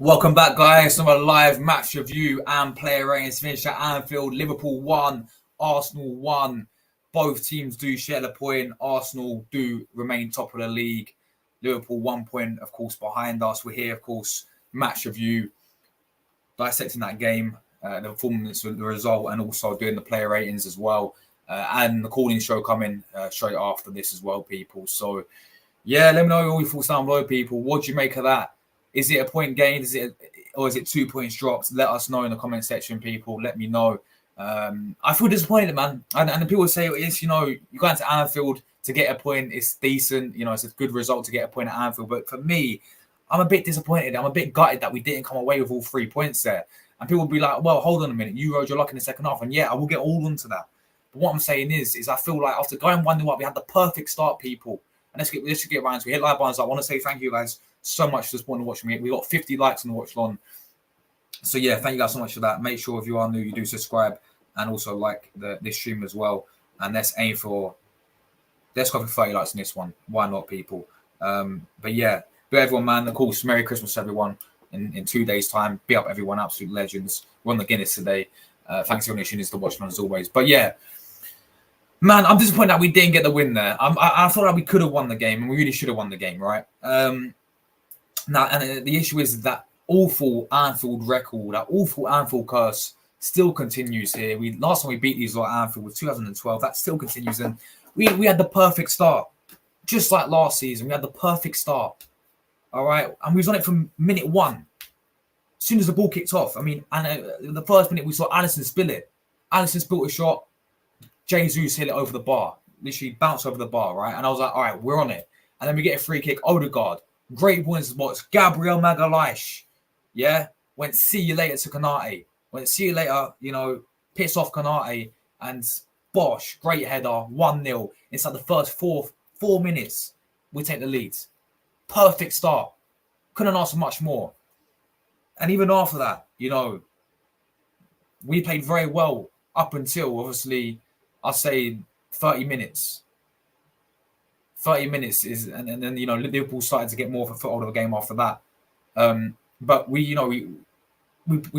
Welcome back, guys, to a live match review and player ratings. Finished at Anfield. Liverpool 1, Arsenal 1. Both teams do share the point. Arsenal do remain top of the league. Liverpool 1 point, of course, behind us. We're here, of course, match review, dissecting that game, the performance, the result, and also doing the player ratings as well. And the calling show coming straight after this as well, people. So, yeah, let me know all your thoughts down below, people. What do you make of that? Is it a point gained? Or is it 2 points dropped? Let us know in the comment section, people. Let me know. I feel disappointed, man. And the people say it's, you're going to Anfield to get a point. It's decent. It's a good result to get a point at Anfield. But for me, I'm a bit disappointed. I'm a bit gutted that we didn't come away with all 3 points there. And people will be like, well, hold on a minute. You rode your luck in the second half. And yeah, I will get all onto that. But what I'm saying is I feel like after going 1-0 up, we had the perfect start, people. And let's get around to it. Hit like buttons. I want to say thank you guys so much for supporting and watching me. We got 50 likes on the watch long. So yeah, thank you guys so much for that. Make sure if you are new, you do subscribe and also like this stream as well. And let's go for 30 likes on this one. Why not, people? But yeah, but everyone, man, of course, Merry Christmas, everyone. In 2 days' time, be up, everyone, absolute legends. We're on the Guinness today. Thanks everyone who is the watchman as always. But yeah, man, I'm disappointed that we didn't get the win there. I thought that we could have won the game, and we really should have won the game, right? Now, and the issue is that awful Anfield record, that awful Anfield curse still continues here. Last time we beat these lot at Anfield was 2012. That still continues, and we had the perfect start, just like last season. We had the perfect start, all right, and we was on it from minute one. As soon as the ball kicked off, in the first minute we saw Alisson spill it. Alisson spilled a shot. Jesus hit it over the bar, literally bounced over the bar, right? And I was like, all right, we're on it. And then we get a free kick. Odegaard. Great points spots. Gabriel Magalhaes, yeah, went see you later to Konate. Went see you later, piss off Konate, and Bosch, great header, 1-0. Inside the first four minutes, we take the lead. Perfect start. Couldn't ask for much more. And even after that, we played very well up until, obviously, I'll say 30 minutes. 30 minutes is, and then Liverpool started to get more of a foothold of the game after that. But we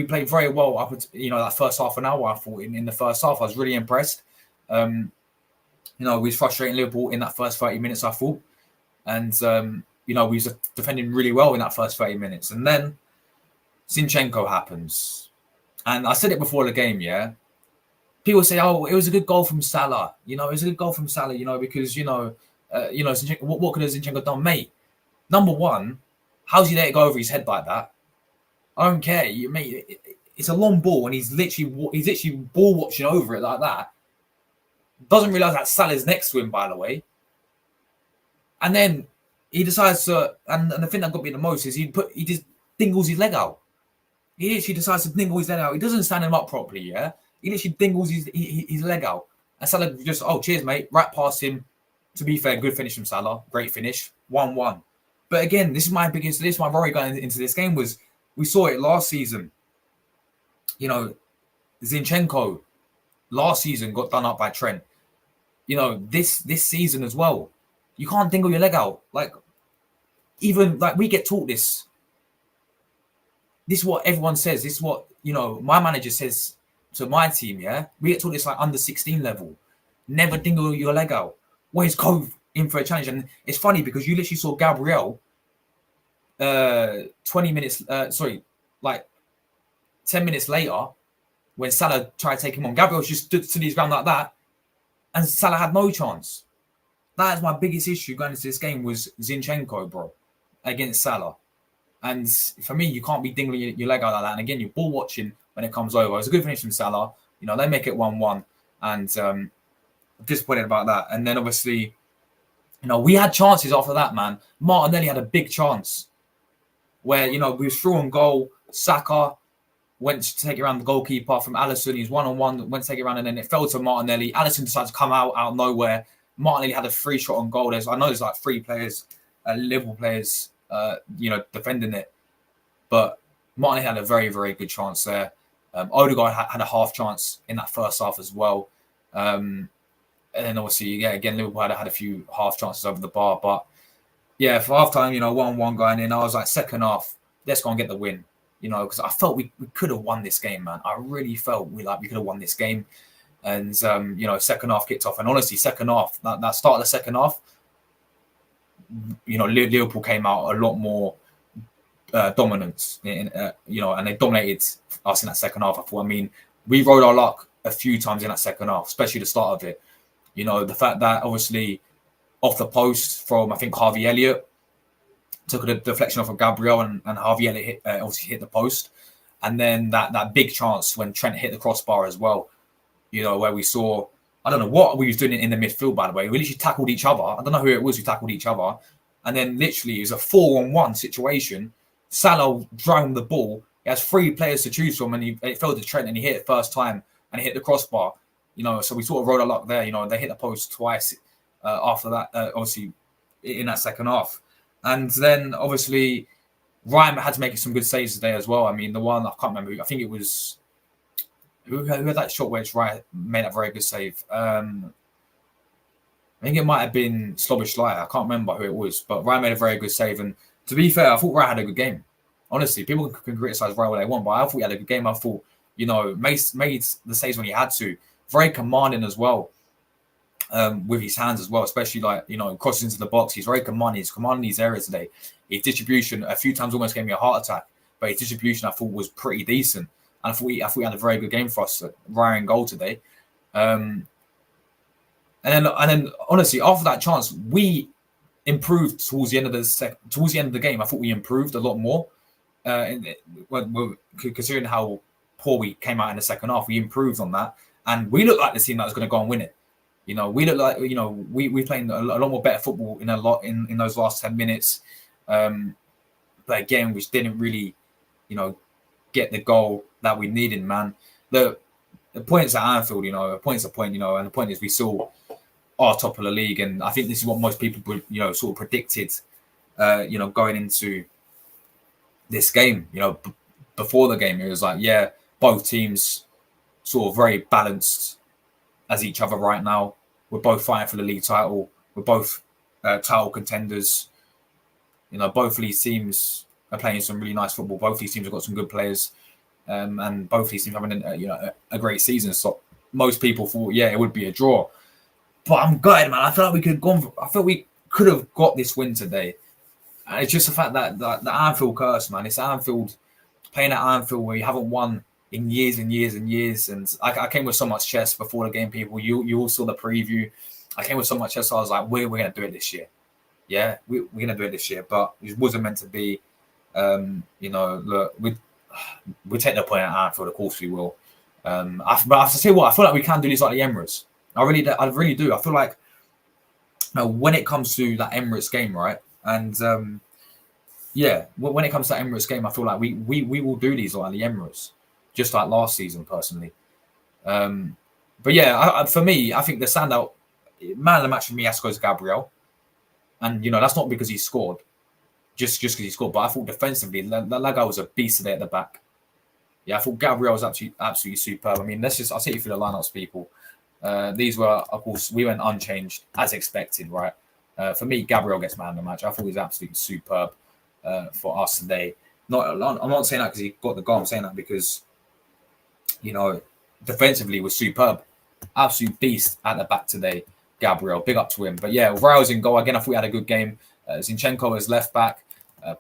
played very well up until, that first half an hour. I thought in the first half, I was really impressed. We was frustrating Liverpool in that first 30 minutes, I thought, and we was defending really well in that first 30 minutes, and then Zinchenko happens, and I said it before the game, yeah. People say, "Oh, it was a good goal from Salah." It was a good goal from Salah. Because Zinchenko, what could have Zinchenko done, mate? Number one, how's he let it go over his head like that? I don't care, mate. It's a long ball, and he's literally ball watching over it like that. Doesn't realize that Salah's next to him, by the way. And then he decides to, and the thing that got me the most is he just dingles his leg out. He literally decides to dingle his leg out. He doesn't stand him up properly, yeah. He literally dingles his leg out. And Salah just, cheers, mate. Right past him. To be fair, good finish from Salah. Great finish. 1-1. But again, this is my worry going into this game was we saw it last season. Zinchenko last season got done up by Trent. This season as well. You can't dingle your leg out. Even we get taught this. This is what everyone says. This is what, my manager says to my team, yeah? We get taught this under 16 level. Never dingle your leg out. Always go in for a challenge. And it's funny because you literally saw Gabriel 10 minutes later when Salah tried to take him on. Gabriel just stood to his ground like that and Salah had no chance. That is my biggest issue going into this game was Zinchenko, bro, against Salah. And for me, you can't be dingling your leg out like that. And again, you're ball watching when it comes over. It was a good finish from Salah. They make it 1-1. And disappointed about that. And then obviously, we had chances after that, man. Martinelli had a big chance where, we was through on goal. Saka went to take it around the goalkeeper from Alisson. He's one-on-one, went to take it around, and then it fell to Martinelli. Alisson decided to come out of nowhere. Martinelli had a free shot on goal. I know there's 3 players, Liverpool players, defending it. But Martinelli had a very, very good chance there. Odegaard had a half chance in that first half as well. And then obviously, yeah, again, Liverpool had a few half chances over the bar. But yeah, for half time, 1-1 going in, I was like, second half, let's go and get the win. you know, because I felt we could have won this game, man. I really felt we could have won this game. And, you know, second half kicked off. And honestly, second half, that start of the second half, you know, Liverpool came out a lot more dominant, you know, and they dominated us in that second half. I thought, I mean, we rode our luck a few times in that second half, especially the start of it. You know, the fact that obviously off the post from, I think, Harvey Elliott, took a deflection off of Gabriel, and Harvey Elliott obviously hit the post. And then that big chance when Trent hit the crossbar as well, you know, where we saw, I don't know what we was doing in the midfield, by the way. We literally tackled each other. I don't know who it was who tackled each other. And then literally it was a 4-on-1 situation. Salah drowned the ball. He has 3 players to choose from, and it fell to Trent, and he hit it first time, and he hit the crossbar. You know, so we sort of rode our luck there. You know, they hit the post twice after that, obviously, in that second half. And then, obviously, Ryan had to make some good saves today as well. I mean, the one, I can't remember, I think it was, who had that shot where Ryan made that very good save? I think it might have been Szoboszlai. I can't remember who it was, but Ryan made a very good save. And to be fair, I thought Ryan had a good game. Honestly, people can criticize Ryan what they want, but I thought he had a good game. I thought, you know, made the saves when he had to. Very commanding as well, with his hands as well, especially like, you know, crosses into the box. He's very commanding. He's commanding these areas today. His distribution a few times almost gave me a heart attack, but his distribution I thought was pretty decent. And I thought he had a very good game for us. Ryan goal today. And then honestly, after that chance, we improved towards the end of the game. I thought we improved a lot more. Considering how poor we came out in the second half, we improved on that, and we looked like the team that was going to go and win it. You know, we looked like, you know, we played a lot more better football in those last 10 minutes. But again, we didn't really, you know, get the goal that we needed, man. The points at Anfield, you know, a point's a point, you know, and the point is we saw our top of the league, and I think this is what most people, you know, sort of predicted, you know, going into this game. You know, before the game, it was like, yeah, both teams sort of very balanced as each other right now. We're both fighting for the league title. We're both title contenders. You know, both of these teams are playing some really nice football. Both of these teams have got some good players, and both of these teams having a great season. So most people thought, yeah, it would be a draw. But I'm gutted, man. I feel like we could have gone. I feel we could have got this win today. And it's just the fact that the Anfield curse, man. It's Anfield, playing at Anfield where you haven't won in years and years and years. And I came with so much chest before the game, people. You all saw the preview. I came with so much chest. So I was like, we're going to do it this year. Yeah, we're going to do it this year. But it wasn't meant to be. You know, look, we take the point at Anfield. Of course we will. But I have to say what, I feel like we can do this like the Emirates. I really do. I feel like when it comes to that Emirates game, right? And yeah, when it comes to that Emirates game, I feel like we will do these like the Emirates, just like last season, personally. But yeah, for me, I think the standout man of the match for me has to go to Gabriel, and you know that's not because he scored, just because he scored, but I thought defensively that guy was a beast today at the back. Yeah, I thought Gabriel was absolutely superb. I mean, I'll take you through the lineups, people. These were, of course, we went unchanged as expected, right? For me, Gabriel gets man of the match. I thought he was absolutely superb for us today. I'm not saying that because he got the goal. I'm saying that because, you know, defensively was superb. Absolute beast at the back today, Gabriel. Big up to him. But yeah, Raio's in goal. Again, I thought we had a good game. Zinchenko as left back.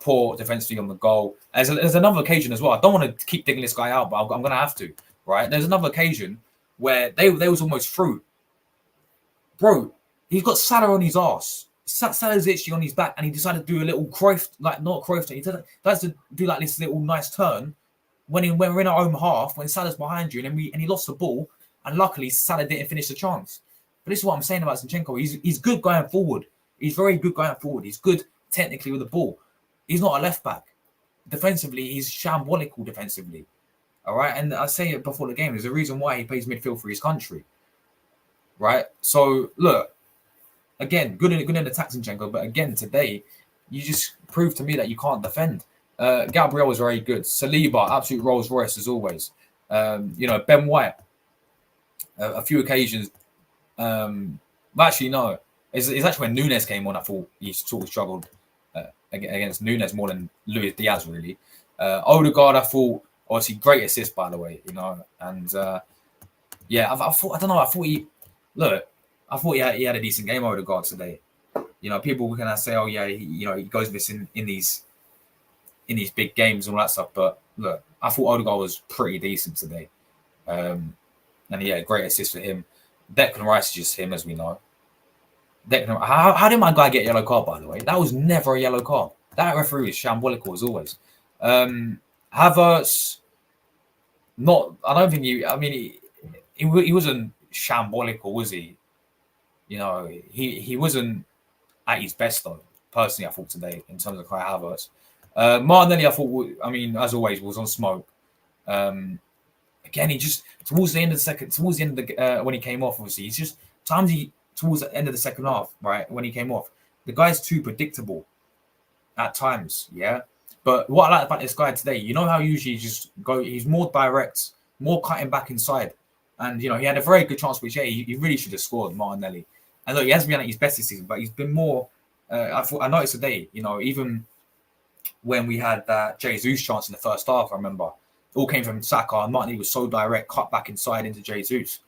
Poor defensively on the goal. There's another occasion as well. I don't want to keep digging this guy out, but I'm going to have to, right? There's another occasion where they was almost through. Bro, he's got Salah on his arse. Salah's literally on his back, and he decided to do a little Cruyff, like not Cruyff. He decides to do like this little nice turn when we're in our own half, when Salah's behind you, and he lost the ball, and luckily Salah didn't finish the chance. But this is what I'm saying about Zinchenko. He's good going forward. He's very good going forward. He's good technically with the ball. He's not a left back. Defensively, he's shambolical defensively. All right, and I say it before the game. There's a reason why he plays midfield for his country. Right. So look, again, good in attack, Zinchenko, but again today, you just proved to me that you can't defend. Gabriel was very good. Saliba, absolute Rolls Royce as always. You know, Ben White, a few occasions. Actually, no. It's actually when Nunes came on, I thought he sort of struggled against Nunes more than Luis Diaz, really. Odegaard, I thought, obviously, great assist, by the way, and yeah, I thought, I don't know, I thought he had a decent game, Odegaard, today. People can say, oh, yeah, he goes this in these big games and all that stuff, but look, I thought Odegaard was pretty decent today. And yeah, great assist for him. Declan Rice is just him, as we know. How did my guy get a yellow card, by the way? That was never a yellow card. That referee was shambolical as always. Havertz, I don't think he wasn't shambolical, was he? He wasn't at his best, though. Personally, I thought today, in terms of Kai Havertz. Martinelli, I thought, as always, was on smoke. Again, he just, towards the end of the when he came off, obviously, he's just, towards the end of the second half, right, when he came off, the guy's too predictable at times, yeah? But what I like about this guy today, how usually he's more direct, more cutting back inside. And, he had a very good chance, which, yeah, he really should have scored, Martinelli. And look, he hasn't been at his best this season, but he's been more, I noticed today, even when we had that Jesus chance in the first half, I remember, it all came from Saka, and Martinelli was so direct, cut back inside into Jesus.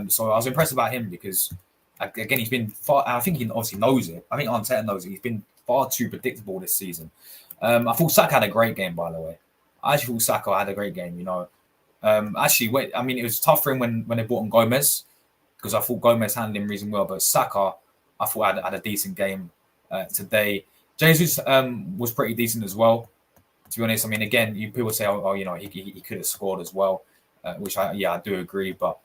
So I was impressed about him because, again, he's been far, I think he obviously knows it. I think Arteta knows it. He's been far too predictable this season. I thought Saka had a great game, by the way. I actually thought Saka had a great game, it was tough for him when they brought on Gomez, because I thought Gomez handled him reasonably well. But Saka, I thought had a decent game today. Jesus was pretty decent as well, to be honest. Again, people say, he could have scored as well, which I do agree. But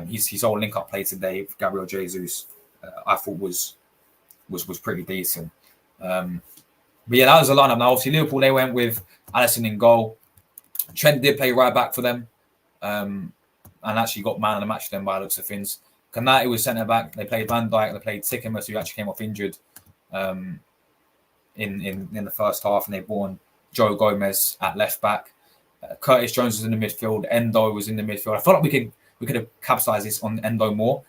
his whole link-up play today with Gabriel Jesus, I thought was pretty decent. But yeah, that was the lineup. Now, obviously, Liverpool, they went with Alisson in goal. Trent did play right back for them, and actually got man of the match for them by the looks of things. Konate was centre back. They played Van Dijk. They played Tielemans, who actually came off injured in the first half, and they brought on Joe Gomez at left back. Curtis Jones was in the midfield. Endo was in the midfield. I felt like we could have capitalised this on Endo more,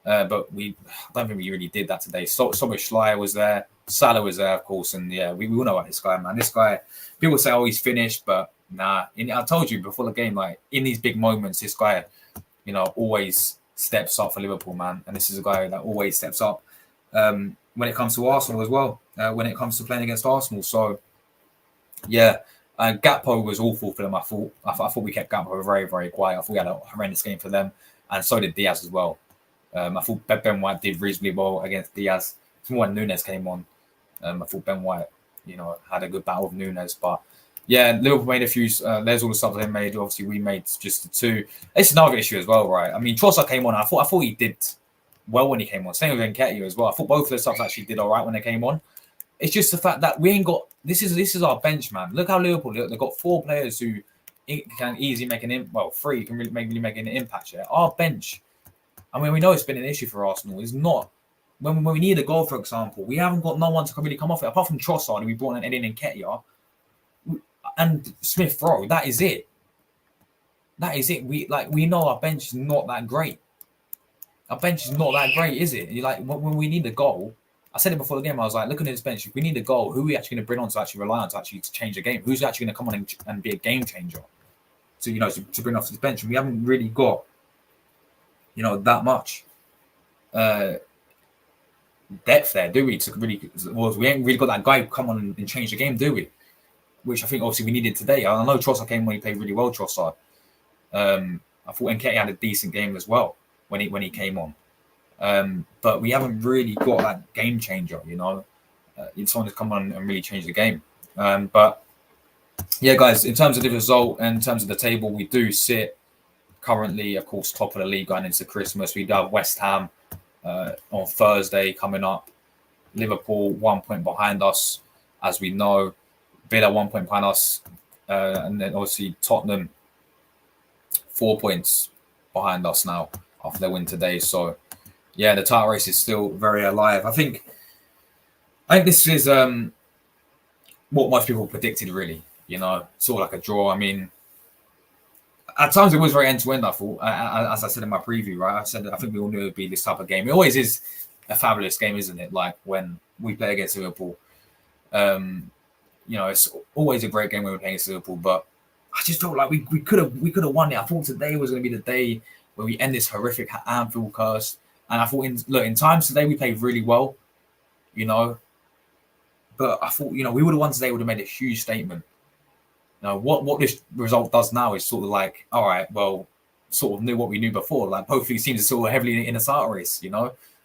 but I don't think we really did that today. Szoboszlai was there. Salah was there, of course, and yeah, we all know about this guy, man. This guy, people say, oh, he's finished, but nah. I told you before the game, like, in these big moments, this guy, always steps up for Liverpool, man. And this is a guy that always steps up when it comes to Arsenal as well, when it comes to playing against Arsenal. So, yeah, Gakpo was awful for them, I thought. I thought we kept Gakpo very, very quiet. I thought we had a horrendous game for them, and so did Diaz as well. I thought Ben White did reasonably well against Diaz. Even when Nunes came on, I thought Ben White, had a good battle with Nunes. But yeah, Liverpool made a few. There's all the stuff they made. Obviously, we made just the two. It's another issue as well, right? Trossard came on. I thought he did well when he came on. Same with Nketiah as well. I thought both of the subs actually did all right when they came on. It's just the fact that we ain't got. This is our bench, man. Look how Liverpool. They've got 4 players who can easily make three can really make an impact here. Our bench. We know it's been an issue for Arsenal. It's not. When we need a goal, for example, we haven't got no one to really come off it. Apart from Trossard, and we brought in Eddie Nketiah and Smith Rowe. That is it. We know our bench is not that great. Our bench is not that great, is it? When we need a goal, I said it before the game. I was like, looking at this bench, if we need a goal, who are we actually going to bring on to actually rely on to actually change the game? Who's actually going to come on and be a game changer? To bring off this bench, and we haven't really got, that much depth there, do we? We ain't really got that guy come on and change the game, do we? Which I think obviously we needed today. I know Trossard came when he played really well. Trossard, I thought Nketiah had a decent game as well when he came on, but we haven't really got that game changer. It's someone to come on and really change the game. But yeah, guys, in terms of the result and in terms of the table, we do sit currently, of course, top of the league going into Christmas. We do have West Ham on Thursday coming up. Liverpool 1 point behind us, as we know. Villa 1 point behind us, and then obviously Tottenham 4 points behind us now after their win today. So yeah, the title race is still very alive. I think this is what most people predicted, really. Sort of like a draw. At times it was very end-to-end, I thought, as I said in my preview, right? I think we all knew it would be this type of game. It always is a fabulous game, isn't it? Like when we play against Liverpool. it's always a great game when we're playing against Liverpool, but I just felt like we could have won it. I thought today was going to be the day where we end this horrific Anfield curse. And I thought, in times today we played really well, but I thought, we would have won today, would have made a huge statement. What this result does now is sort of like, all right, well, sort of knew what we knew before. Like both these teams are still heavily in the title race,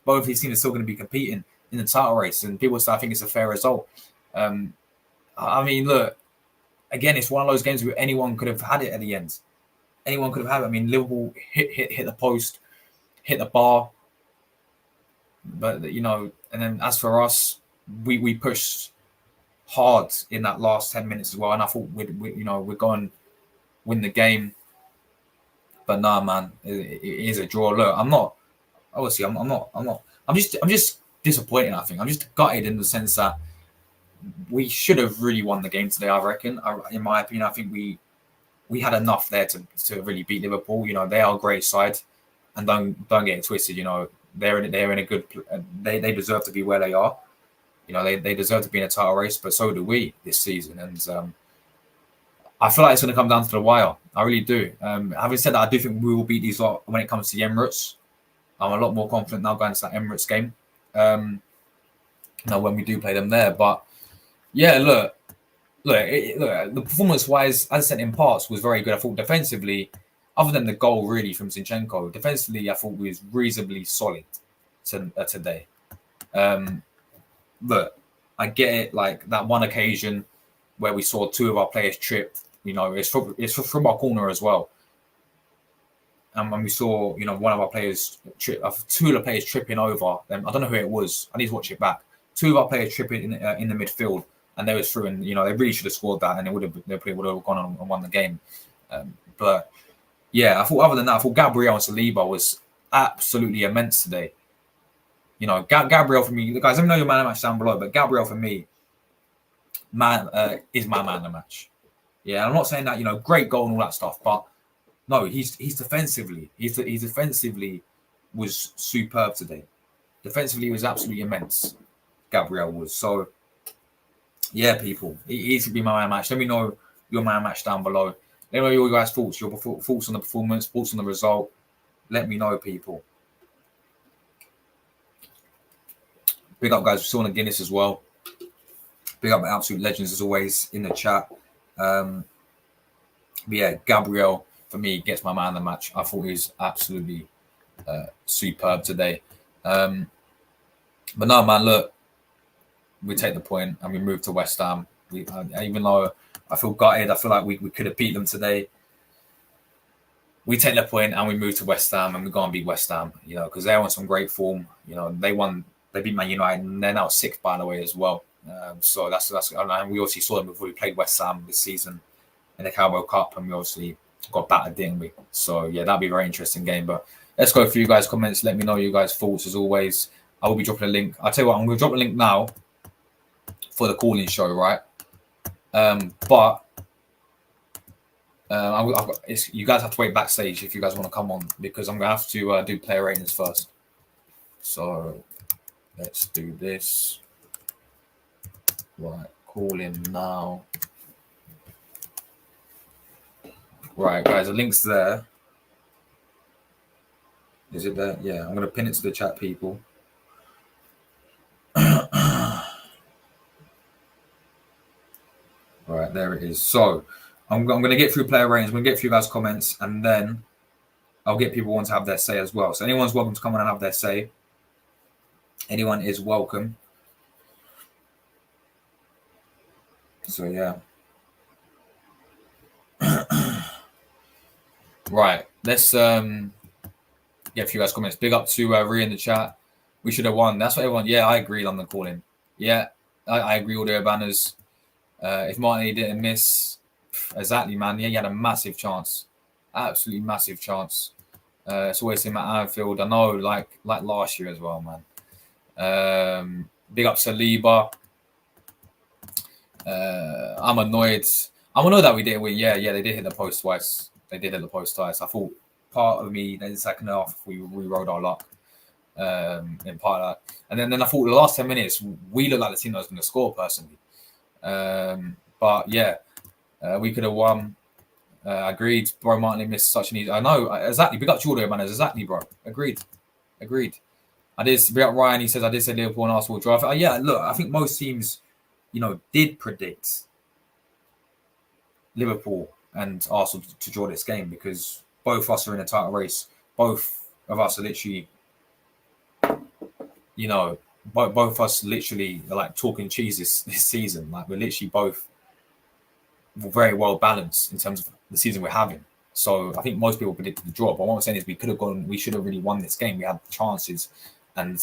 both these teams are still going to be competing in the title race, and people still think it's a fair result. I mean, look, again, it's one of those games where anyone could have had it at the end. Anyone could have had it. I mean, Liverpool hit the post, hit the bar, but and then as for us, we pushed hard in that last 10 minutes as well, and I thought we're going to win the game. But nah, man, it is a draw. Look, I'm just disappointed. I think I'm just gutted in the sense that we should have really won the game today. I reckon, in my opinion, I think we had enough there to really beat Liverpool. They are a great side, and don't get it twisted. They're in a good. They deserve to be where they are. They deserve to be in a title race, but so do we this season. And I feel like it's going to come down to the wire. I really do. Having said that, I do think we will beat these lot when it comes to the Emirates. I'm a lot more confident now going into that Emirates game. When we do play them there. But yeah, look, the performance-wise, as I said, in parts was very good. I thought defensively, other than the goal really from Zinchenko, defensively I thought we was reasonably solid today. Look, I get it. Like that one occasion where we saw two of our players trip, it's from our corner as well. And when we saw, one of our players trip, two of the players tripping over them, I don't know who it was. I need to watch it back. Two of our players tripping in the midfield, and they was through, and they really should have scored that, and they probably would have gone on and won the game. But yeah, I thought other than that, I thought Gabriel and Saliba was absolutely immense today. Gabriel for me, guys, let me know your man of the match down below, but Gabriel for me, is my man of the match. Yeah, I'm not saying that, great goal and all that stuff, but no, he's defensively, he's defensively was superb today. Defensively, he was absolutely immense. Gabriel was. So, yeah, people, he's to be my man of the match. Let me know your man of the match down below. Let me know your guys' thoughts, your thoughts on the performance, thoughts on the result. Let me know, people. Big up, guys, for Sean and Guinness as well. Big up my absolute legends as always in the chat. But yeah, Gabriel for me gets my man of the match. I thought he was absolutely superb today. But no, man, look, we take the point and we move to West Ham. Even though I feel gutted, I feel like we could have beat them today. We take the point and we move to West Ham and we go and beat West Ham, because they're on some great form. They beat Man United and they're now sixth, by the way, as well. So that's and we obviously saw them before we played West Ham this season in the Carabao Cup, and we obviously got battered, didn't we? So yeah, that'll be a very interesting game. But let's go through you guys' comments. Let me know your guys' thoughts as always. I will be dropping a link. I'll tell you what, I'm going to drop a link now for the call-in show, right? But you guys have to wait backstage if you guys want to come on, because I'm going to have to do player ratings first. So let's do this. Right, call in now. Right, guys, the link's there. Is it there? Yeah, I'm going to pin it to the chat, people. Right, there it is. So I'm going to get through player ratings. I'm going to get through you guys' comments, and then I'll get people who want to have their say as well. So anyone's welcome to come on and have their say. Anyone is welcome. So yeah. Right, let's get a few guys' comments. Big up to Rhea in the chat. We should have won. That's what everyone. Yeah, I agree on the calling. Yeah, I agree. All their banners. If Martinelli didn't miss, exactly, man. Yeah, he had a massive chance, absolutely massive chance. It's always him at Anfield. I know, like last year as well, man. Big up Saliba. I'm annoyed. I'm annoyed that we didn't win. Yeah, they did hit the post twice. I thought part of me in the second half we rode our luck in part of that, and then I thought the last 10 minutes we looked like the team that was going to score personally. But yeah, we could have won. Agreed. Bro, Martinelli missed such an easy. I know exactly. Big up Jordan, man. Exactly, bro. Agreed. I did. Big up Ryan. He says I did say Liverpool and Arsenal draw. Yeah, look, I think most teams, did predict Liverpool and Arsenal to draw this game because both of us are in a title race. Both of us are literally, both of us literally are like talking cheese this season. Like we're literally both very well balanced in terms of the season we're having. So I think most people predicted the draw. But what I'm saying is we should have really won this game. We had chances, and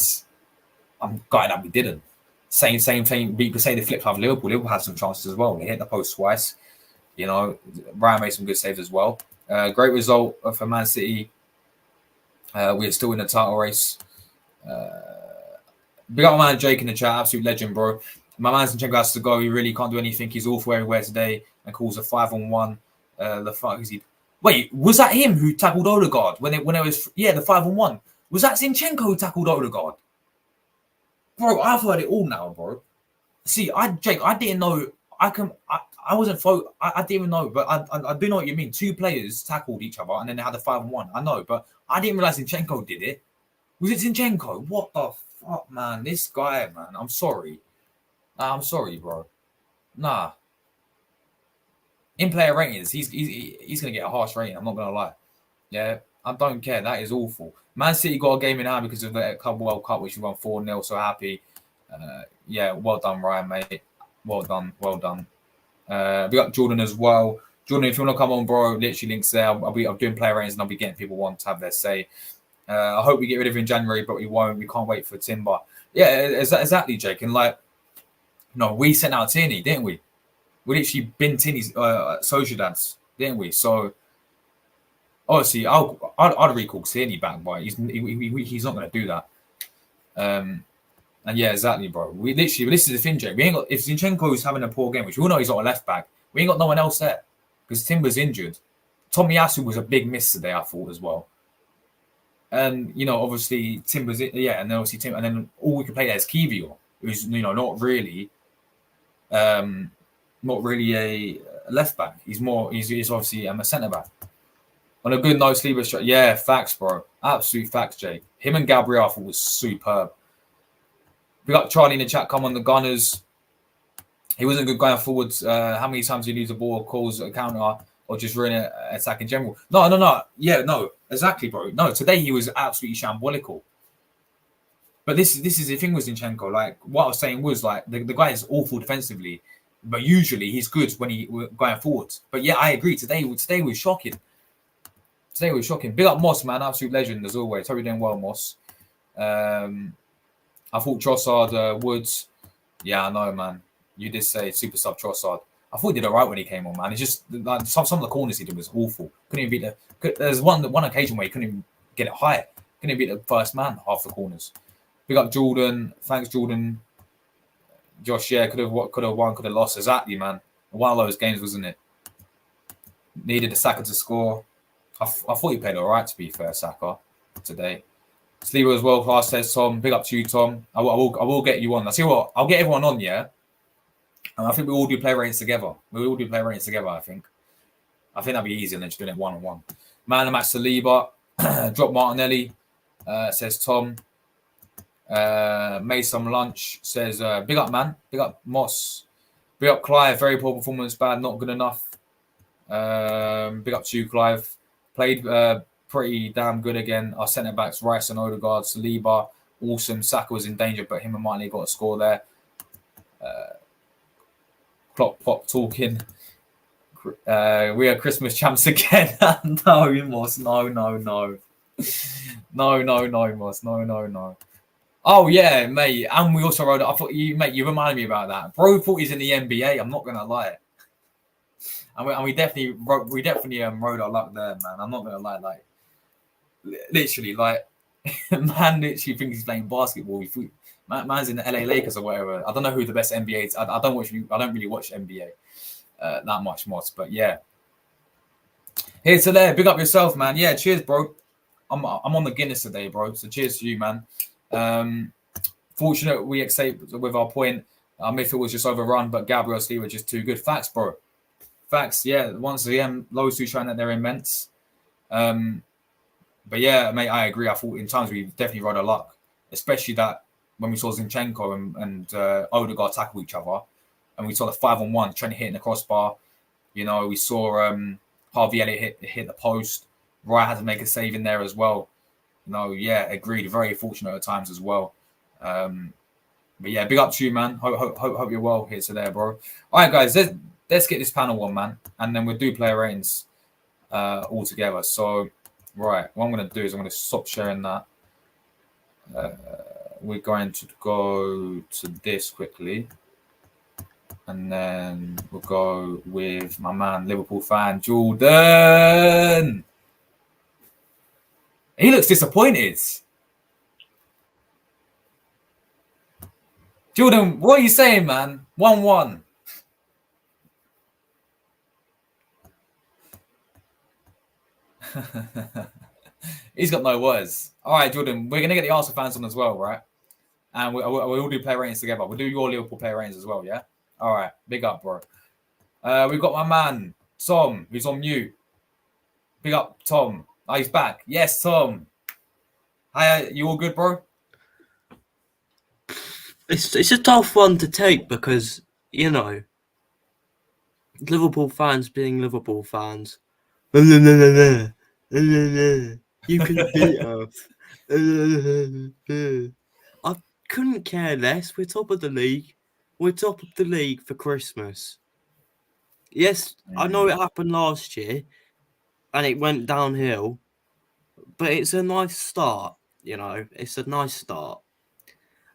I'm gutted that we didn't. Same thing. We could say the flip side of Liverpool. Liverpool had some chances as well. They hit the post twice. Ryan made some good saves as well. Great result for Man City. We're still in the title race. Big up my man Jake in the chat, absolute legend, bro. My man Zinchenko has to go. He really can't do anything. He's awful everywhere today and calls a 5-on-1. The fuck is he? Wait, was that him who tackled Odegaard when it was the 5-on-1? Was that Zinchenko who tackled Odegaard? Bro, I've heard it all now, bro. See, Jake, I didn't know. I wasn't. I didn't even know, but I do know what you mean. Two players tackled each other and then they had a 5-on-1. I know, but I didn't realize Zinchenko did it. Was it Zinchenko? What the fuck, man? This guy, man. I'm sorry. I'm sorry, bro. Nah. In player ratings, he's gonna get a harsh rating. I'm not gonna lie. Yeah, I don't care. That is awful. Man City got a game in hand because of the Club World Cup, which we won 4-0. So happy. Yeah, well done, Ryan, mate. Well done. We got Jordan as well. Jordan, if you want to come on, bro, literally links there. I'm doing player ratings and I'll be getting people want to have their say. I hope we get rid of him in January, but we won't. We can't wait for Timber. Yeah, exactly, Jake. And we sent out Tierney, didn't we? We literally bin Tierney's Sociedad's, didn't we? So obviously, I'd recall Tierney back, but he's not going to do that. And yeah, exactly, bro. We literally, this is the thing, Jake. We ain't got, if Zinchenko's having a poor game, which we all know he's not a left back, we ain't got no one else there because Timber's injured. Tomiyasu was a big miss today, I thought, as well. And obviously Timber's and then obviously Tim, and then all we can play there is Kiwior, who's not really a left back. He's obviously a centre back. On a good note, Sleeper shot. Yeah, facts, bro. Absolute facts, Jake. Him and Gabriel I thought was superb. We got Charlie in the chat. Come on, the Gunners. He wasn't good going forwards. How many times did he lose the ball, calls a counter, or just ruin an attack in general? No. Yeah, no, exactly, bro. No, today he was absolutely shambolical. But this is the thing with Zinchenko. Like what I was saying was like the guy is awful defensively, but usually he's good when he going forwards. But yeah, I agree. Today was shocking. Big up Moss, man, absolute legend as always. Hope you're doing well, Moss. I thought Trossard, Woods. Yeah, I know, man. You did say super sub Trossard. I thought he did all right when he came on, man. It's just like some of the corners he did was awful. Couldn't even beat the. There's one occasion where he couldn't even get it high. Couldn't even beat the first man half the corners. Big up Jordan. Thanks, Jordan. Josh, yeah, could have won, could have lost. Exactly, man. One of those games, wasn't it? Needed the Saka to score. I thought he played all right, to be fair, Saka, today. Sleeper as well, class says Tom. Big up to you, Tom. I will get you on. I see what I'll get everyone on, yeah. And I think we all do play ratings together. I think that'd be easier than just doing it 1-on-1. Man of match Saliba. Drop Martinelli. Says Tom. Made some lunch. Says big up, man. Big up Moss. Big up Clive. Very poor performance. Bad. Not good enough. Big up to you, Clive. Played pretty damn good again. Our centre backs, Rice and Odegaard, Saliba, awesome. Saka was in danger, but him and Martinelli got a score there. Clock pop talking. We are Christmas champs again. No, Moss. No, Moss. No. Oh yeah, mate. And we also rode. I thought you reminded me about that. Bro thought he's in the NBA. I'm not gonna lie. And we definitely rode our luck there, man. I'm not gonna lie, like literally, like man, literally thinks he's playing basketball. Man's in the LA Lakers or whatever. I don't know who the best NBA is. I don't really watch NBA that much, Moss. But yeah, here's to there. Big up yourself, man. Yeah, cheers, bro. I'm on the Guinness today, bro. So cheers to you, man. Fortunate we escaped with our point. Our midfield was just overrun, but Gabriel's Lee were just too good. Facts, bro. Facts. Yeah. Once again, those two showing that they're immense. But yeah, mate, I agree. I thought in times we definitely rode our luck, especially that when we saw Zinchenko and Odegaard tackle each other, and we saw the 5-on-1 trying to hit in the crossbar. You know, we saw Harvey Elliott hit the post. Ryan had to make a save in there as well. You know, yeah, agreed. Very fortunate at times as well. But yeah, big up to you, man. Hope you're well here today, bro. All right, guys, let's get this panel on, man, and then we'll do player ratings all together. So, right, what I'm going to do is I'm going to stop sharing that. We're going to go to this quickly, and then we'll go with my man, Liverpool fan Jordan. He looks disappointed. Jordan, what are you saying, man? 1-1. He's got no words. All right, Jordan, we're going to get the Arsenal fans on as well, right? And we'll do player ratings together. We'll do your Liverpool player ratings as well, yeah? All right, big up, bro. We've got my man, Tom, who's on mute. Big up, Tom. Oh, he's back. Yes, Tom. Hi, you all good, bro? It's a tough one to take because, you know, Liverpool fans being Liverpool fans. You can beat us. I couldn't care less. We're top of the league. We're top of the league for Christmas. Yes, I know it happened last year and it went downhill, but it's a nice start, you know. It's a nice start.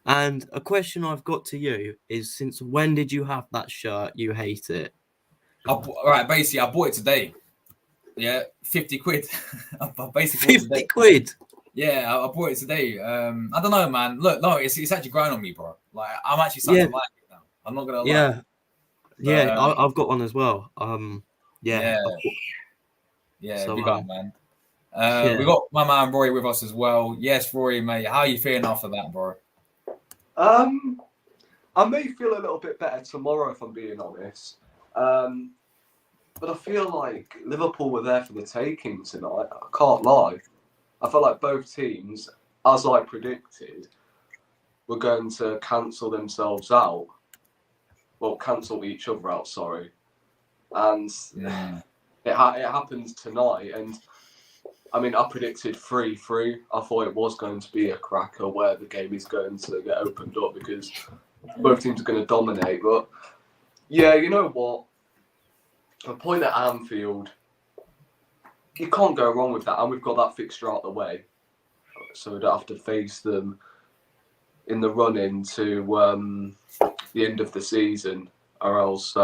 And a question I've got to you is, since when did you have that shirt? You hate it. Basically, I bought it today. Yeah, 50 quid. I basically 50 quid? Yeah, I bought it today. I don't know, man. Look, no, it's actually growing on me, bro. Like, I'm actually starting to like it now. I'm not going to lie. Yeah, I've got one as well. Yeah, so, big up, man. Yeah. We got my man Rory with us as well. Yes, Rory, mate. How are you feeling after that, bro? I may feel a little bit better tomorrow, if I'm being honest. But I feel like Liverpool were there for the taking tonight. I can't lie. I felt like both teams, as I predicted, were going to cancel themselves out. Well, cancel each other out, sorry. And it happens tonight. And I mean, I predicted 3-3. I thought it was going to be a cracker where the game is going to get opened up because both teams are going to dominate. But yeah, you know what? A point at Anfield, you can't go wrong with that. And we've got that fixture out the way. So we don't have to face them in the run-in to the end of the season, or else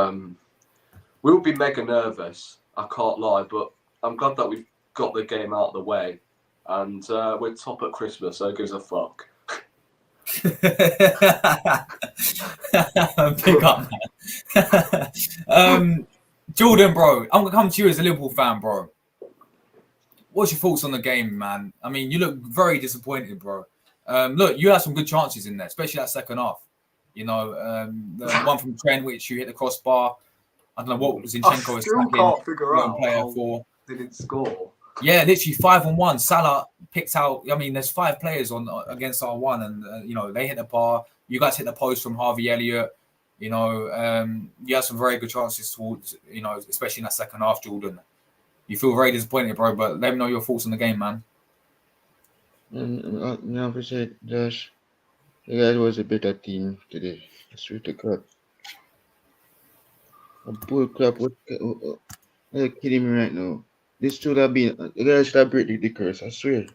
we'll be mega nervous. I can't lie, but I'm glad that we've got the game out of the way, and we're top at Christmas, so who gives a fuck? Pick up, man. Jordan, bro, I'm gonna come to you as a Liverpool fan, bro. What's your thoughts on the game, man? I mean, you look very disappointed, bro. Look, you had some good chances in there, especially that second half. You know, the one from Trent, which you hit the crossbar. I don't know what Zinchenko was tackling. I still can't figure out how they didn't score. Yeah, literally 5-on-1. Salah picked out. I mean, there's 5 players on against our one, and you know they hit the bar. You guys hit the post from Harvey Elliott. You know, you had some very good chances towards. You know, especially in that second half, Jordan. You feel very disappointed, bro. But let me know your thoughts on the game, man. I appreciate Josh. You guys was a better team today. I swear to God. Bull crap. You're kidding me right now. This should have been. You guys should have break the curse. I swear.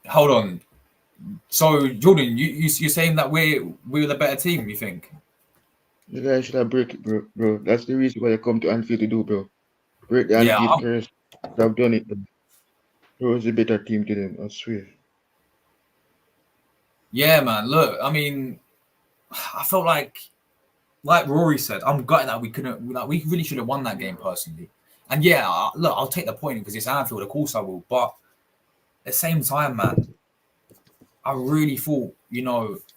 Hold on. So Jordan, you're saying that we're the better team? You think? You guys should have break it, bro. That's the reason why you come to Anfield to do, bro. Break the Anfield curse. I've done it. Bro, it's a better team to them. I swear. Yeah, man. Look, I mean, I felt like Rory said, I'm gutted that we couldn't. Like, we really should have won that game personally. And yeah, look, I'll take the point because it's Anfield. Of course, I will. But the same time, man, I really thought,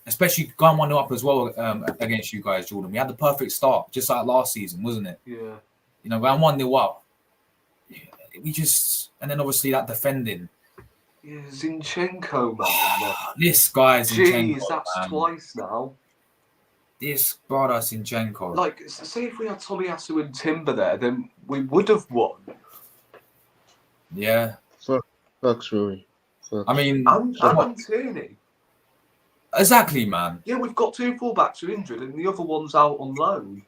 especially going 1-0 up as well against you guys, Jordan. We had the perfect start, just like last season, wasn't it? Yeah. Going 1-0 up. And then obviously that defending. Yeah, Zinchenko, man. This guy Zinchenko, Jeez, that's man. twice now. This brother Zinchenko. Like, say if we had Tomiyasu and Timber there, then we would have won. Yeah. Fucks, Rory. Fucks. I mean, and Tierney. Exactly, man. Yeah, we've got 2 fullbacks who are injured, and the other one's out on loan.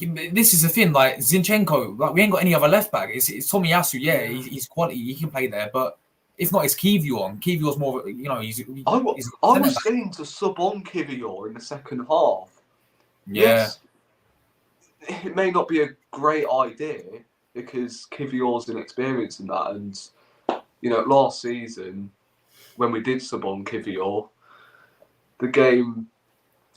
This is the thing, like Zinchenko, like we ain't got any other left back. It's Tomiyasu, yeah, he's quality, he can play there, but if not, it's Kiwior. Kiwior's more, he's. I was saying to sub on Kiwior in the second half. Yeah. Yes, it may not be a great idea because Kiwior's inexperienced in that, and last season when we did sub on Kiwior, the game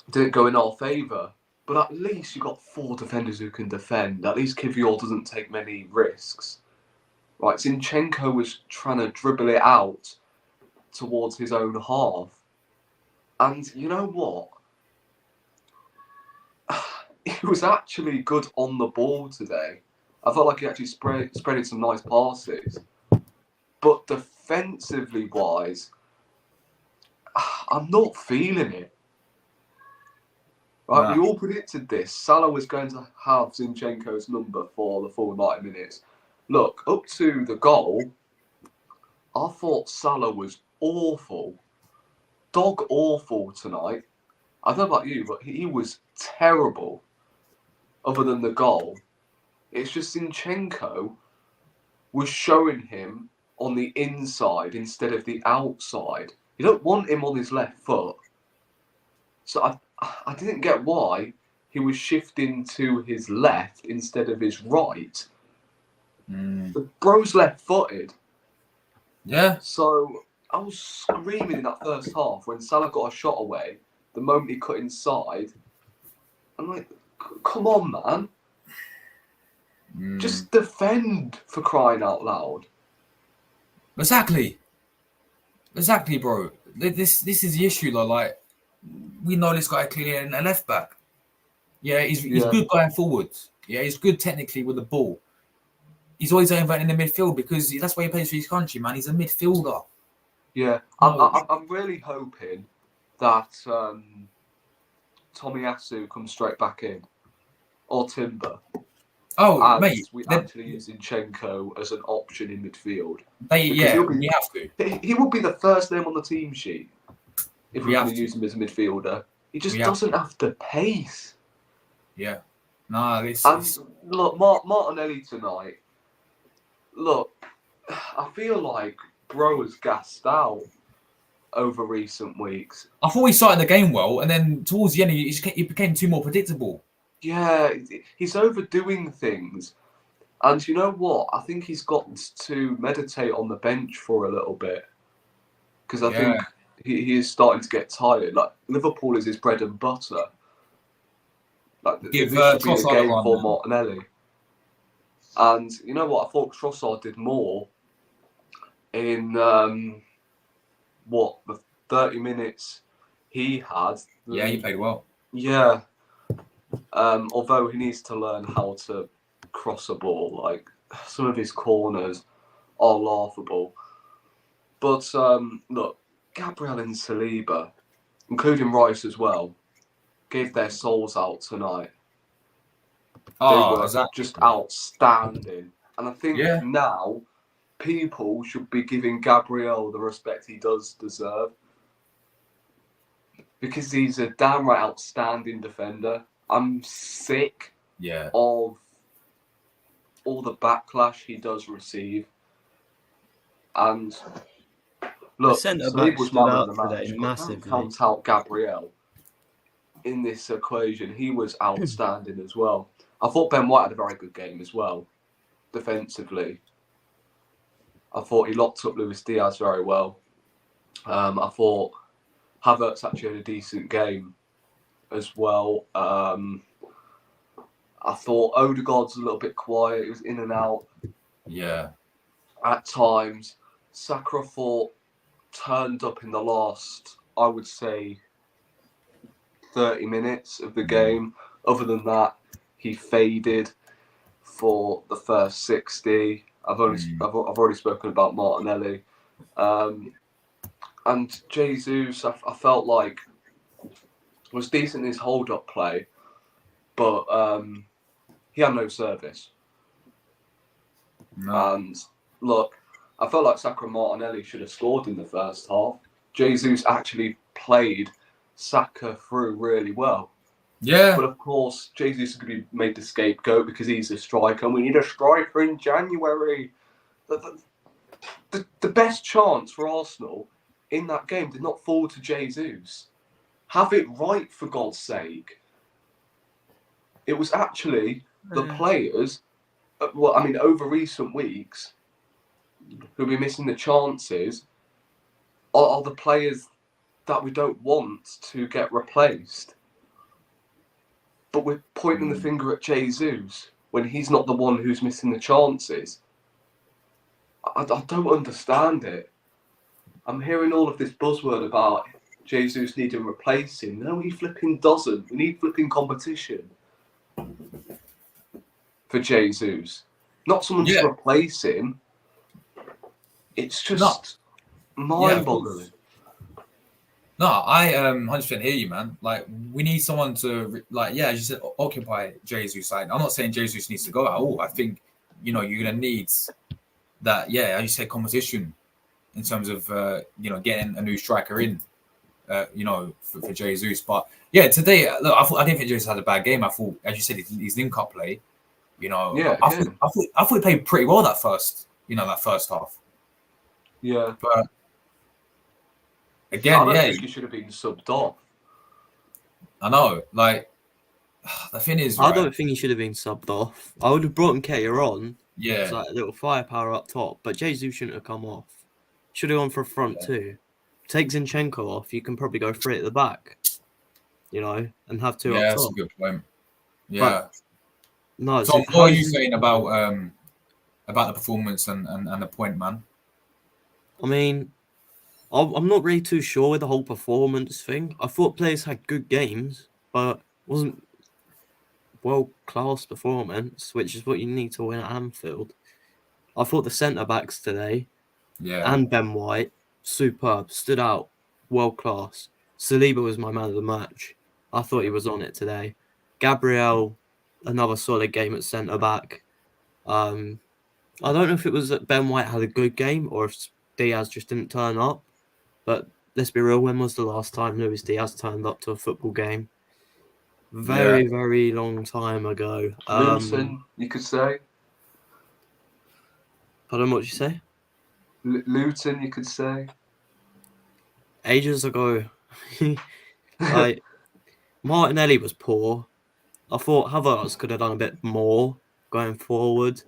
didn't go in our favour. But at least you got 4 defenders who can defend. At least Kiwior doesn't take many risks. Right, Zinchenko was trying to dribble it out towards his own half. And you know what? He was actually good on the ball today. I felt like he actually spreaded some nice passes. But defensively wise, I'm not feeling it. Right, we all predicted this. Salah was going to have Zinchenko's number for the full 90 minutes. Look, up to the goal, I thought Salah was awful. Dog awful tonight. I don't know about you, but he was terrible. Other than the goal. It's just Zinchenko was showing him on the inside instead of the outside. You don't want him on his left foot. So I didn't get why he was shifting to his left instead of his right. The bro's left-footed. Yeah. So I was screaming in that first half when Salah got a shot away. The moment he cut inside, I'm like, come on, man. Just defend, for crying out loud. Exactly, bro. This is the issue, though. Like, we know this guy clearly in a left back. Yeah, he's good going forward. Yeah, he's good technically with the ball. He's always over in the midfield because that's why he plays for his country, man. He's a midfielder. Yeah, I'm really hoping that Tomiyasu comes straight back in, or Timber. Oh, mate, we actually use Zinchenko as an option in midfield. We have to. He will be the first name on the team sheet if we're going to use him as a midfielder. He just doesn't have the pace. Yeah. Look, Martinelli tonight. Look, I feel like Bro has gassed out over recent weeks. I thought he started the game well, and then towards the end, he became too more predictable. Yeah, he's overdoing things. And you know what? I think he's got to meditate on the bench for a little bit. Because I think he is starting to get tired. Like, Liverpool is his bread and butter. Like, this should be a game for Martinelli. And you know what? I thought Trossard did more in the 30 minutes he had. Yeah, he played well. Yeah. Although he needs to learn how to cross a ball. Like, some of his corners are laughable. But look, Gabriel and Saliba, including Rice as well, gave their souls out tonight. They were just outstanding. And I think now people should be giving Gabriel the respect he does deserve. Because he's a downright outstanding defender. I'm sick of all the backlash he does receive. And look, Saliba was man of the match. Massively. Count out Gabriel in this equation. He was outstanding as well. I thought Ben White had a very good game as well, defensively. I thought he locked up Luis Diaz very well. I thought Havertz actually had a decent game as well. I thought Odegaard's a little bit quiet. He was in and out. Yeah. At times. Saka, I thought, turned up in the last, I would say, 30 minutes of the game. Other than that, he faded for the first 60. I've already spoken about Martinelli. And Jesus, I felt like was decent in his hold-up play, but he had no service. No. And look, I felt like Saka and Martinelli should have scored in the first half. Jesus actually played Saka through really well. Yeah. But of course, Jesus is going to be made the scapegoat because he's a striker, and we need a striker in January. The best chance for Arsenal in that game did not fall to Jesus. Have it right, for God's sake. It was actually the players, over recent weeks, who'll be missing the chances, are the players that we don't want to get replaced. But we're pointing the finger at Jesus when he's not the one who's missing the chances. I don't understand it. I'm hearing all of this buzzword about Jesus needing replacing. No, he flipping doesn't. We need flipping competition for Jesus. Not someone to replace him. It's just mind-boggling. No, I 100% hear you, man. Like, we need someone to, as you said, occupy Jesus' side. I'm not saying Jesus needs to go at all. I think, you're going to need that, as you said, competition in terms of, getting a new striker in, for Jesus. But, today, look, I didn't think Jesus had a bad game. I thought, as you said, his link-up play, I thought he played pretty well that first half. Yeah. But, again, I don't think he should have been subbed off. I know. Like, the thing is, I don't think he should have been subbed off. I would have brought Nketiah on. Yeah. It's like a little firepower up top, but Jesus shouldn't have come off. Should have gone for a front two. Take Zinchenko off. You can probably go three at the back, and have two up top. Yeah, that's a good point. Yeah. But, no. So, what are you saying about the performance and the point, man? I mean, I'm not really too sure with the whole performance thing. I thought players had good games, but it wasn't world-class performance, which is what you need to win at Anfield. I thought the centre-backs today and Ben White, superb, stood out, world-class. Saliba was my man of the match. I thought he was on it today. Gabriel, another solid game at centre-back. I don't know if it was that Ben White had a good game or if Diaz just didn't turn up. But let's be real, when was the last time Luis Diaz turned up to a football game? Very, very long time ago. Luton, you could say. Pardon, what did you say? Luton, you could say. Ages ago. Like, Martinelli was poor. I thought Havertz could have done a bit more going forward.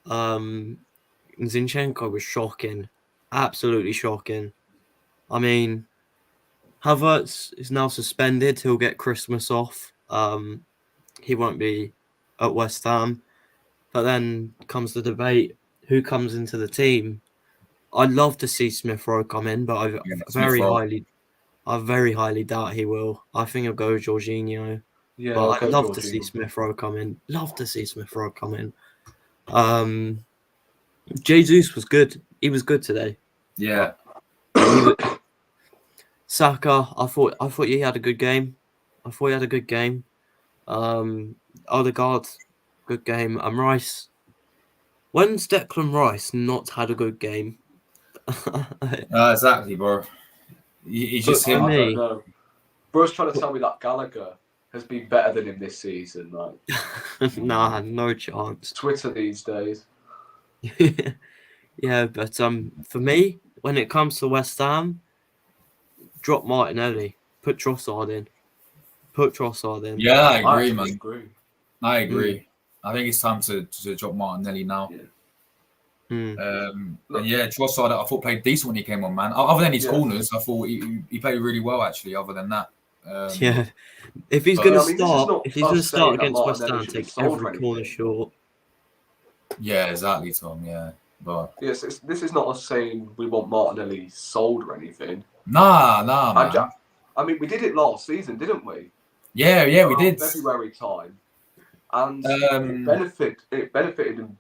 Zinchenko was shocking. Absolutely shocking. I mean, Havertz is now suspended. He'll get Christmas off. He won't be at West Ham. But then comes the debate, who comes into the team? I'd love to see Smith Rowe come in, but I very highly doubt he will. I think he'll go Jorginho. Yeah, but I'd love to see Smith Rowe come in. Jesus was good. He was good today. Yeah. Saka, I thought he had a good game. Odegaard, good game. Rice. When's Declan Rice not had a good game? Exactly, bro. He's just him. I don't know. Bro's trying to tell me that Gallagher has been better than him this season. Like, nah, no chance. Twitter these days. Yeah, but for me, when it comes to West Ham, drop Martinelli, put Trossard in. Yeah, I agree, man. Agree. I agree. I think it's time to drop Martinelli now. Yeah. And Trossard, I thought played decent when he came on, man. Other than his corners, I thought he played really well, actually. Other than that, if he's going to start, against Martinelli West Ham, take every corner short. Yeah, exactly, Tom. Yeah. But Yes, this is not us saying we want Martinelli sold or anything. nah, man. I mean, we did it last season, didn't we? Yeah, we Around did. February time, and it benefited him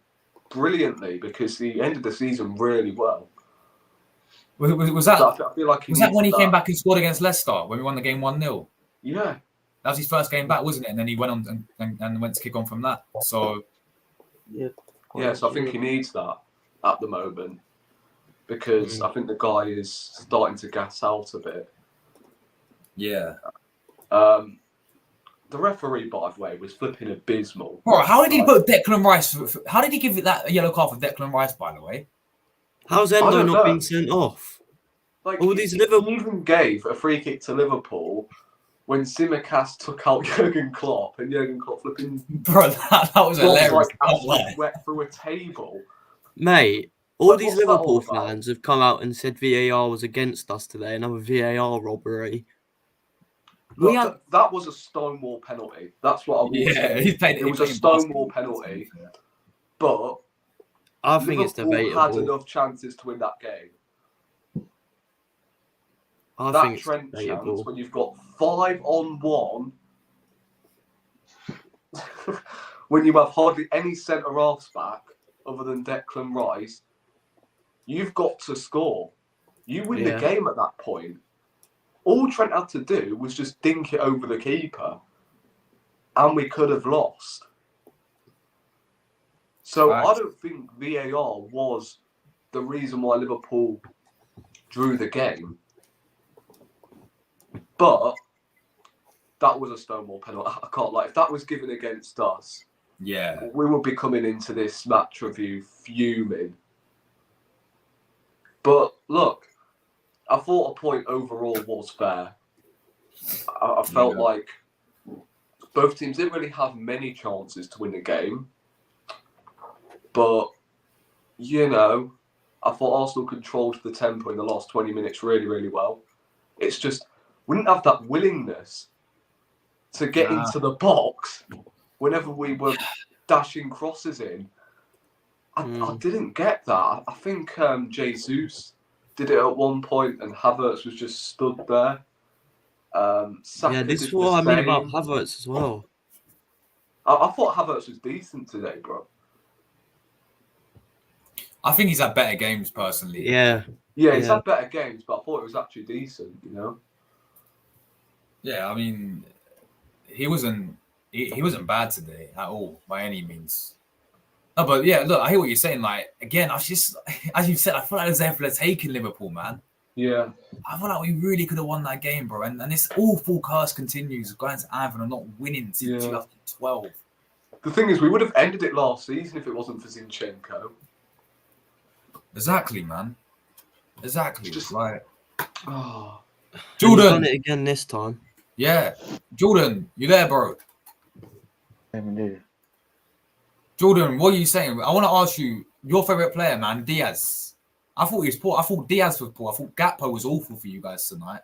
brilliantly because he ended the season really well. Was that? So I feel like Was that when he came back and scored against Leicester when we won the game 1-0? Yeah. That was his first game back, wasn't it? And then he went on and went to kick on from that. So so I think he needs that at the moment because I think the guy is starting to gas out a bit. Yeah. The referee, by the way, was flipping abysmal. Bro, how did he put Declan Rice? How did he give it that yellow card for Declan Rice? By the way, how's Endo not being sent off? Like all these Liverpool he even gave a free kick to Liverpool when Tsimikas took out Jurgen Klopp and Jurgen Klopp flipping. Bro, that was hilarious. Like absolutely wet through a table. Mate, all these Liverpool fans have come out and said VAR was against us today, another VAR robbery. Look, that was a Stonewall penalty. That's what I will say. It was a Stonewall penalty. But I think it's debatable. Had enough chances to win that game. I think it's Trent debatable. chance when you've got 5-on-1, when you have hardly any centre halves back other than Declan Rice, you've got to score. You win the game at that point. All Trent had to do was just dink it over the keeper, and we could have lost. So I don't think VAR was the reason why Liverpool drew the game. But that was a Stonewall penalty. I can't lie. If that was given against us, we would be coming into this match review fuming. But look, I thought a point overall was fair. I felt like both teams didn't really have many chances to win the game. But, I thought Arsenal controlled the tempo in the last 20 minutes really, really well. It's just, we didn't have that willingness to get into the box whenever we were dashing crosses in. I didn't get that. I think Jesus did it at one point and Havertz was just stood there. This is what I mean about Havertz as well. I thought Havertz was decent today, bro. I think he's had better games personally. Yeah, he's had better games, but I thought it was actually decent, Yeah, I mean, he wasn't bad today at all by any means. No, but yeah, look, I hear what you're saying. Like again, I was just as you said, I feel like it was there for the taking Liverpool, man. Yeah, I feel like we really could have won that game, bro. And this awful curse continues, going to Anfield and not winning since 2012. The thing is, we would have ended it last season if it wasn't for Zinchenko. Exactly, man. Exactly. Just like, Jordan done it again this time. Yeah, Jordan, you there, bro? I'm there. Jordan, what are you saying? I want to ask you your favorite player, man, Diaz. I thought he was poor. I thought Diaz was poor. I thought Gakpo was awful for you guys tonight.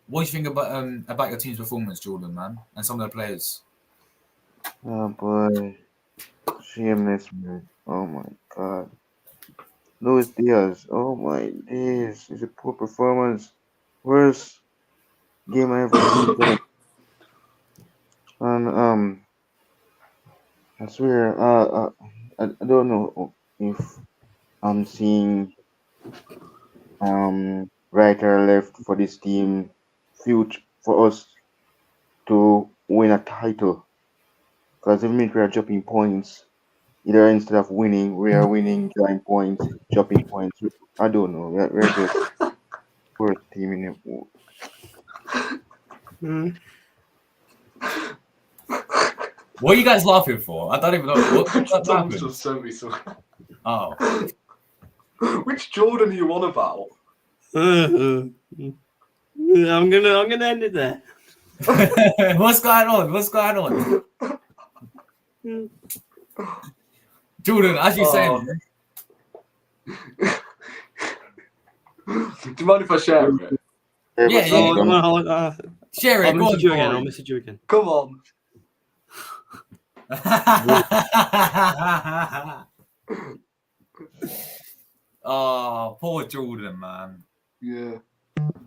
What do you think about your team's performance, Jordan, man, and some of the players? Oh boy, shameless, man. Oh my god. Luis Diaz, oh my days, it's a poor performance. Worst game I ever seen. And I swear, I don't know if I'm seeing right or left for this team, future for us to win a title. Because even if we are dropping points, either instead of winning, we are winning, drawing points, dropping points. I don't know. We're just worst team in the What are you guys laughing for? I don't even know. What happened? Just sent me some. Oh. Which Jordan are you on about? I'm gonna end it there. What's going on? What's going on? Jordan, as you saying. Do you mind if I share it? Yeah. Share it. I'll message you again. I'll message you again. Come on. Oh, poor Jordan, man. Yeah.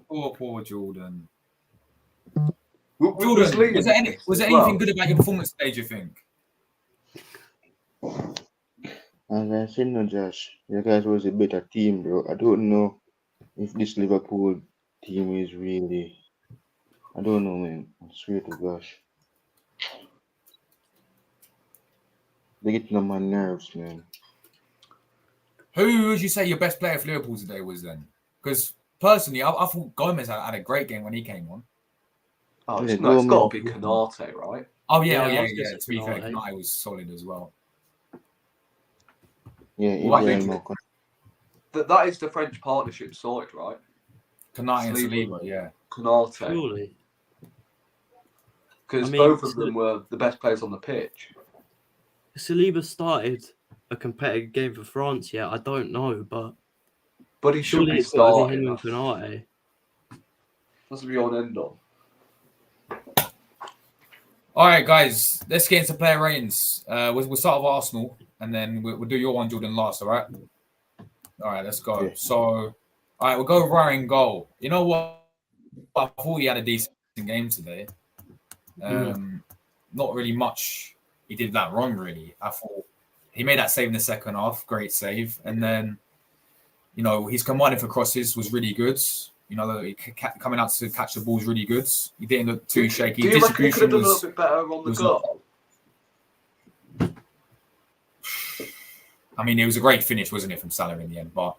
Poor Jordan. Was Jordan, Liam was there missed as anything well? good about your performance today, do you think? As I said, no, Josh, you guys was a better team, bro. I don't know if this Liverpool team is really. I don't know, man. I swear to gosh. They getting on my nerves, man. Who would you say your best player for Liverpool today was then? Because personally, I thought Gomez had a great game when he came on. Oh, Yeah, it's got to be Gomez. Canate, right? Oh yeah, Yeah, I was gonna say To be fair, Canate. Kanai was solid as well. Yeah, What about you, Ibrahim. That is the French partnership sorted, right? Kanai and Saliba. Saliba? Yeah. Canate. Surely. Because I mean, both of them were the best players on the pitch. Saliba started a competitive game for France yet? I don't know, But he should surely be it's got to be starting. him and Canate. That's the be on end on. All right, guys, let's get into player ratings. We'll start with Arsenal, and then we'll do your one, Jordan, last. All right. All right, let's go. Yeah. So, all right, we'll go Ryan goal. You know what? I thought he had a decent game today. Not really much he did that wrong, really. I thought he made that save in the second half, great save, and then his commanding for crosses was really good. Coming out to catch the ball was really good. He didn't look too shaky. Do you reckon he could have done a little was bit better on the was goal? I mean, it was a great finish, wasn't it, from Salah in the end? But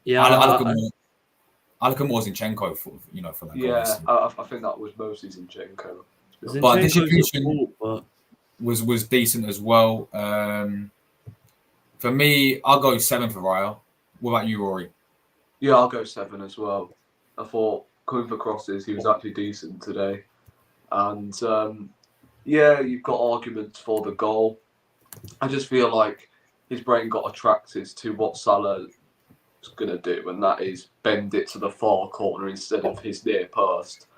Yeah, I look at more Zinchenko for that goal. Yeah, I think that was mostly Zinchenko. But Zinchenko's distribution at fault, but was decent as well. For me, I'll go 7 for Raya. What about you, Rory? Yeah, I'll go 7 as well. I thought coming for crosses, he was actually decent today. And you've got arguments for the goal. I just feel like his brain got attracted to what Salah is going to do, and that is bend it to the far corner instead of his near post.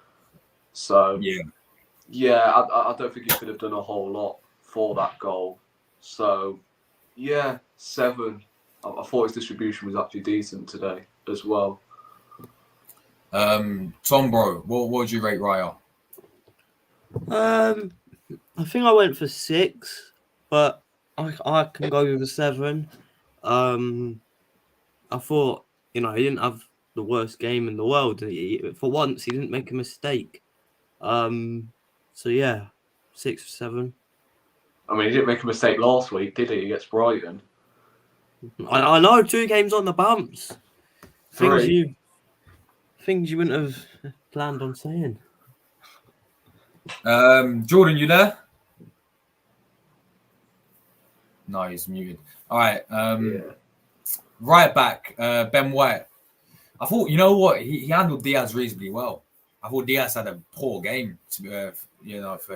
So, I don't think he could have done a whole lot for that goal. So, 7. I thought his distribution was actually decent today as well. Tom, bro, what would you rate Raya? I think I went for 6, but I can go with a 7. I thought, he didn't have the worst game in the world. For once, he didn't make a mistake. So yeah, 6 or 7. I mean, he didn't make a mistake last week, did he, against Brighton? I know, 2 games on the bounce. 3. Things you wouldn't have planned on saying. Jordan, you there? No, he's muted. All right. Right back, Ben White. I thought, you know what? He handled Diaz reasonably well. I thought Diaz had a poor game, for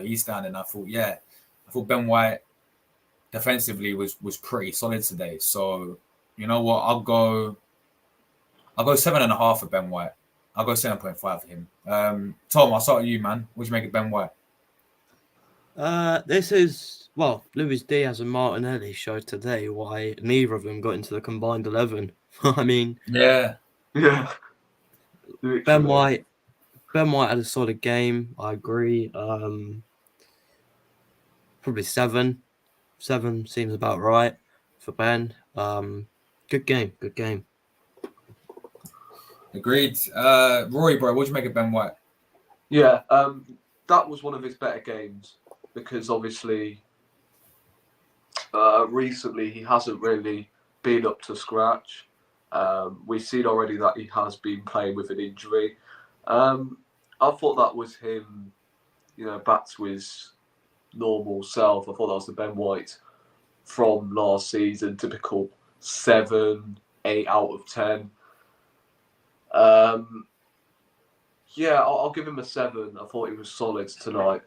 his standing. I thought Ben White defensively was pretty solid today. So, you know what? I'll go 7.5 for Ben White. I'll go 7.5 for him. Tom, I'll start with you, man. What do you make of Ben White? This is, Luis Diaz and Martinelli showed today why neither of them got into the combined 11. I mean, yeah. Ben White had a solid game. I agree. Probably 7. 7 seems about right for Ben. Good game. Agreed. Rory, bro, what do you make of Ben White? Yeah, that was one of his better games because obviously recently he hasn't really been up to scratch. We've seen already that he has been playing with an injury. I thought that was him, back to his normal self. I thought that was the Ben White from last season, typical 7, 8 out of 10. I'll give him a 7. I thought he was solid tonight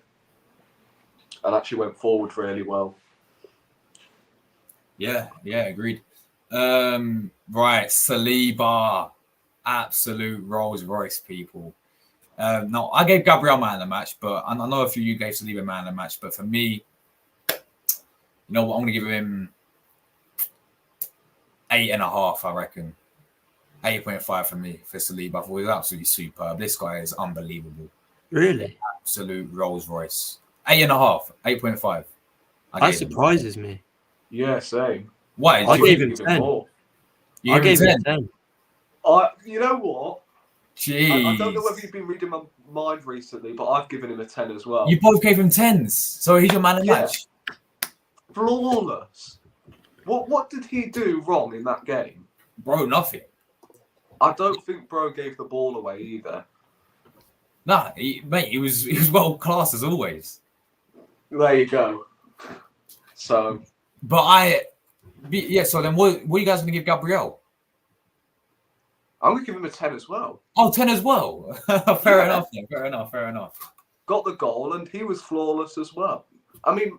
and actually went forward really well. Yeah, agreed. Right, Saliba, absolute Rolls Royce, people. No, I gave Gabriel man of the match, but I know a few of you gave Saliba man of the match, but for me, you know what, I'm going to give him 8.5, I reckon. 8.5 for me for Saliba. I thought he was absolutely superb. This guy is unbelievable. Really? Absolute Rolls Royce. 8.5, 8.5. That surprises me. Yeah, same. Why? I Do you gave give him 10. more. You I give gave him him 10? 10. You know what? Jeez. I don't know whether you've been reading my mind recently, but I've given him a 10 as well. You both gave him 10s. So he's your man of the Yeah. match. Flawless. What did he do wrong in that game? Bro, nothing. I don't think Bro gave the ball away either. Nah, mate, he was world class as always. There you go. So, But so then what are you guys going to give Gabriel? I'm going to give him a 10 as well. Oh, 10 as well. Fair Yeah. enough then. Fair enough. Got the goal and he was flawless as well. I mean,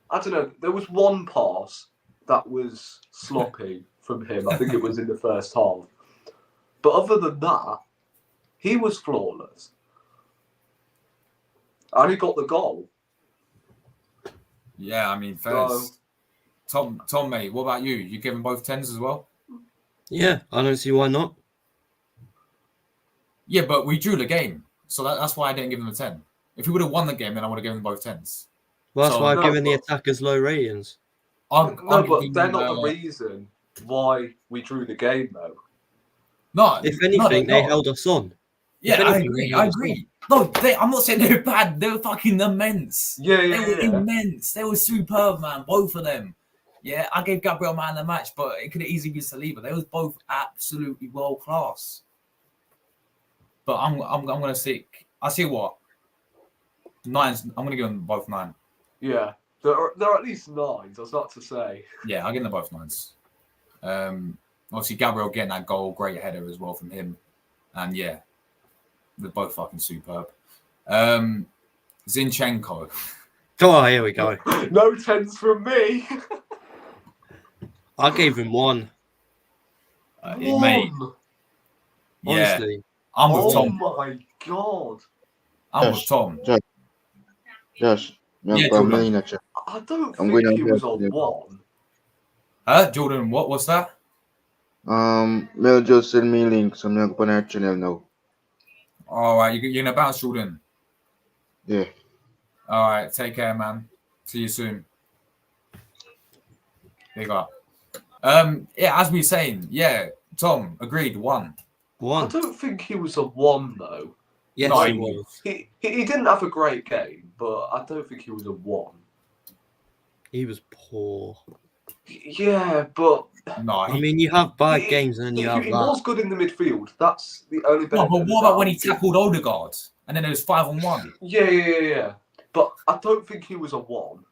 I don't know. There was one pass that was sloppy from him. I think it was in the first half. But other than that, he was flawless. And he got the goal. Yeah, I mean, first. Tom, mate, what about you? You give them both 10s as well? Yeah, I don't see why not. Yeah, but we drew the game. So that's why I didn't give them a 10. If we would have won the game, then I would have given them both 10s. Well, that's So- why I've No, given the but- attackers low ratings. I'm No, but giving they're them, not the reason why we drew the game, though. No, If no, anything, they're they not. held us on. Yeah, If I anything, agree. they I held us agree. No, I'm not saying they were bad. They were fucking immense. Yeah, They yeah, were yeah. immense. They were superb, man. Both of them. Yeah, I gave Gabriel man of the match, but it could have easily been Saliba. They was both absolutely world class. But I'm gonna stick. I see what 9s. I'm gonna give them both 9. Yeah. They're at least 9s, that's not to say. Yeah, I'll give them both 9s. Obviously Gabriel getting that goal, great header as well from him, and yeah, they're both fucking superb. Zinchenko. Oh, here we go. No 10s from me. I gave him 1. Mate, yeah, Honestly. I'm with Oh Tom. my god. I'm with Tom. Josh, Yeah, I'm Jordan. in a chat. I don't I'm think going he on was a here. 1. Jordan, what's that? Mel just send me a link, so I'm going to put on our channel now. All right, you're gonna bounce, Jordan. Yeah. All right, take care, man. See you soon. Big up. Yeah, as we were saying, yeah, Tom agreed. 1. I 1. don't think he was a 1 though. Yes, No, he he was. He didn't have a great game, but I don't think he was a 1. He was poor. Yeah, but No, I mean, you have bad games and then you have he that. was good in the midfield. That's the only no, benefit. but what about when he tackled Odegaard and then it was 5-on-1? Yeah. But I don't think he was a 1.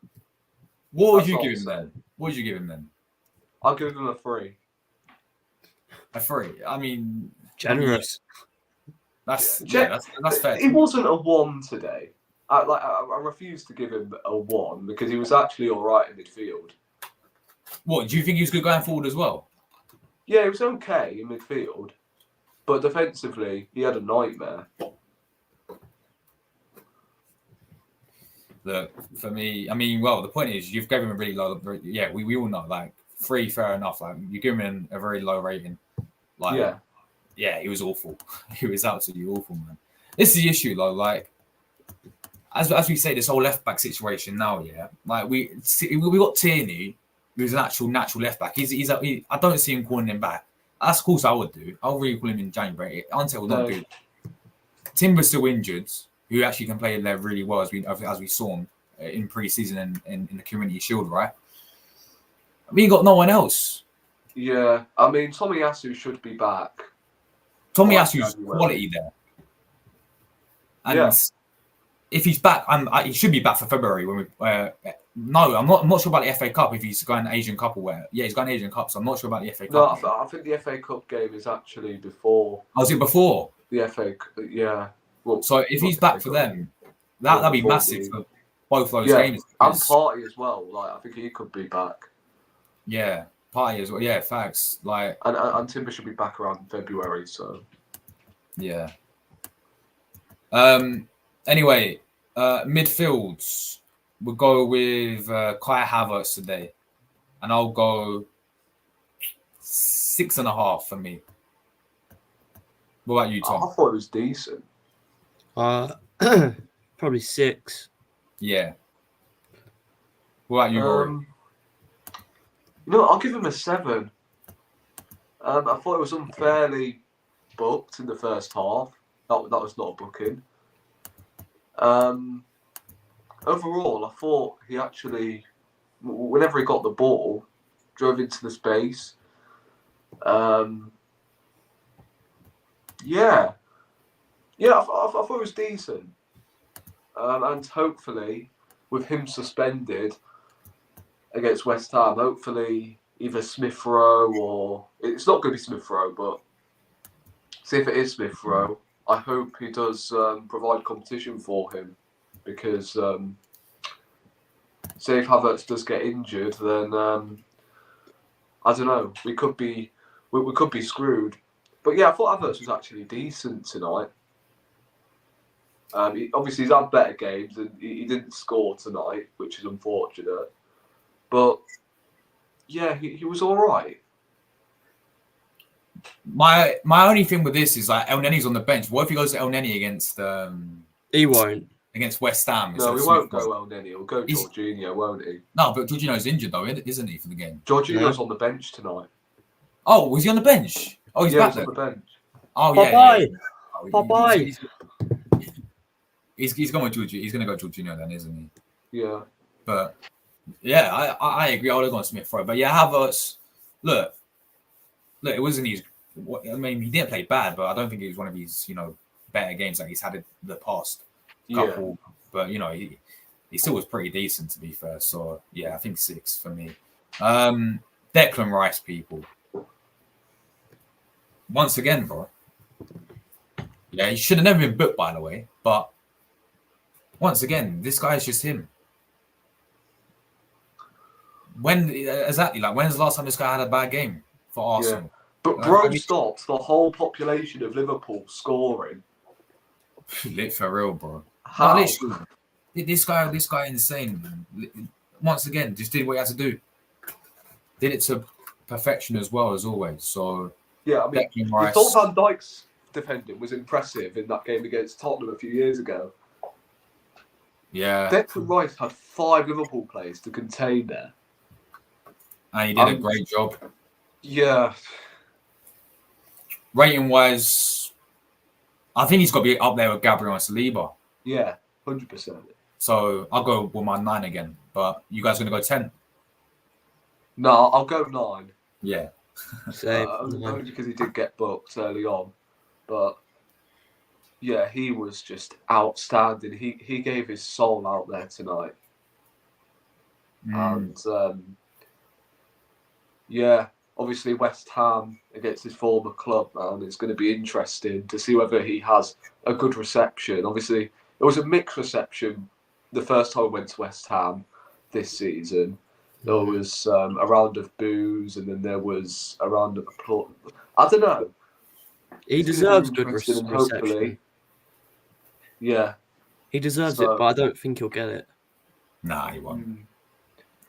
What would That's you all give I'm him saying. then? What would you give him then? I'll give him a 3. A 3. I mean, Generous. that's Yeah. that's fair. He wasn't a 1 today. I refuse to give him a 1 because he was actually all right in midfield. What do you think he was good going forward as well? Yeah, he was okay in midfield, but defensively he had a nightmare. Look, for me, I mean, well, the point is you've given him a really low. Yeah, we all know like 3, fair enough. Like you give him a very low rating. Like, yeah, he was awful. He was absolutely awful, man. This is the issue, though. Like, as we say, this whole left back situation now, yeah. Like we got Tierney, who's an actual natural left back. I don't see him calling him back. That's of course I would do. I'll really call him in January. Ante will not do it. Timber's still injured, who actually can play there really well as we saw him in pre-season and in the Community Shield, right? We ain't got no one else. Yeah, I mean Tomiyasu should be back. Tomiyasu's quality there. And if he's back, he should be back for February. When no, I'm not sure about the FA Cup if he's going Asian Cup or where. Yeah, he's going Asian Cup, so I'm not sure about the FA Cup. No, I think the FA Cup game is actually before. Was it before? The FA, yeah. Well, so if he's back for them, that'd be massive for both those games. And Party as well. Like I think he could be back. Yeah, Party as well. Yeah, facts. Like and Timber should be back around February. So yeah. Anyway, midfields. We'll go with Kai Havertz today, and I'll go. 6.5 for me. What about you, I Tom? thought it was decent. Probably 6. Yeah. What about you, Rory? I'll give him a 7. I thought it was unfairly booked in the first half. That was not a booking. Overall, I thought he actually, whenever he got the ball, drove into the space. I thought it was decent. And hopefully, with him suspended against West Ham, hopefully either Smith Rowe or it's not going to be Smith Rowe, but see if it is Smith Rowe. I hope he does provide competition for him because say if Havertz does get injured, then I don't know. We could be screwed. But yeah, I thought Havertz was actually decent tonight. Obviously, he's had better games and he didn't score tonight, which is unfortunate. But yeah, he was all right. My only thing with this is like El Nenny's on the bench. What if he goes to El Nenny against He won't. against West Ham? No, he won't go El Nenny. He'll go Jorginho, won't he? No, but Jorginho's injured though, isn't he, for the game? Jorginho's on the bench tonight. Oh, was he on the bench? Oh, he's back on there. the bench. Oh, Bye-bye. yeah. Bye-bye. He's going with Jorginho. He's going to go Jorginho then, isn't he? Yeah. But yeah, I agree. I would have gone Smith Rowe. But yeah, Havertz. Look, it wasn't his. I mean, he didn't play bad, but I don't think it was one of his, better games that he's had in the past couple. Yeah. But he still was pretty decent, to be fair. So yeah, I think 6 for me. Declan Rice, people. Once again, bro. Yeah, he should have never been booked, by the way. But once again, this guy is just him. When's the last time this guy had a bad game for Arsenal? Yeah. But bro stops the whole population of Liverpool scoring. Lit for real, bro. How? No, this guy insane. Once again, just did what he had to do. Did it to perfection as well as always. So yeah, I mean, you thought Van Dijk's defending was impressive in that game against Tottenham a few years ago. Yeah. Declan Rice had 5 Liverpool players to contain there. And he did a great job. Yeah. Rating wise, I think he's got to be up there with Gabriel and Saliba. Yeah, 100%. So I'll go with my 9 again. But you guys are going to go 10? No, I'll go 9. Yeah. Only because he did get booked early on. But yeah, he was just outstanding. He gave his soul out there tonight. And yeah, obviously West Ham against his former club now, and it's going to be interesting to see whether he has a good reception. Obviously, it was a mixed reception the first time I went to West Ham this season. There was a round of boos, and then there was a round of applause. I don't know. He deserves good reception. Yeah. He deserves it, but I don't think he'll get it. Nah, he won't.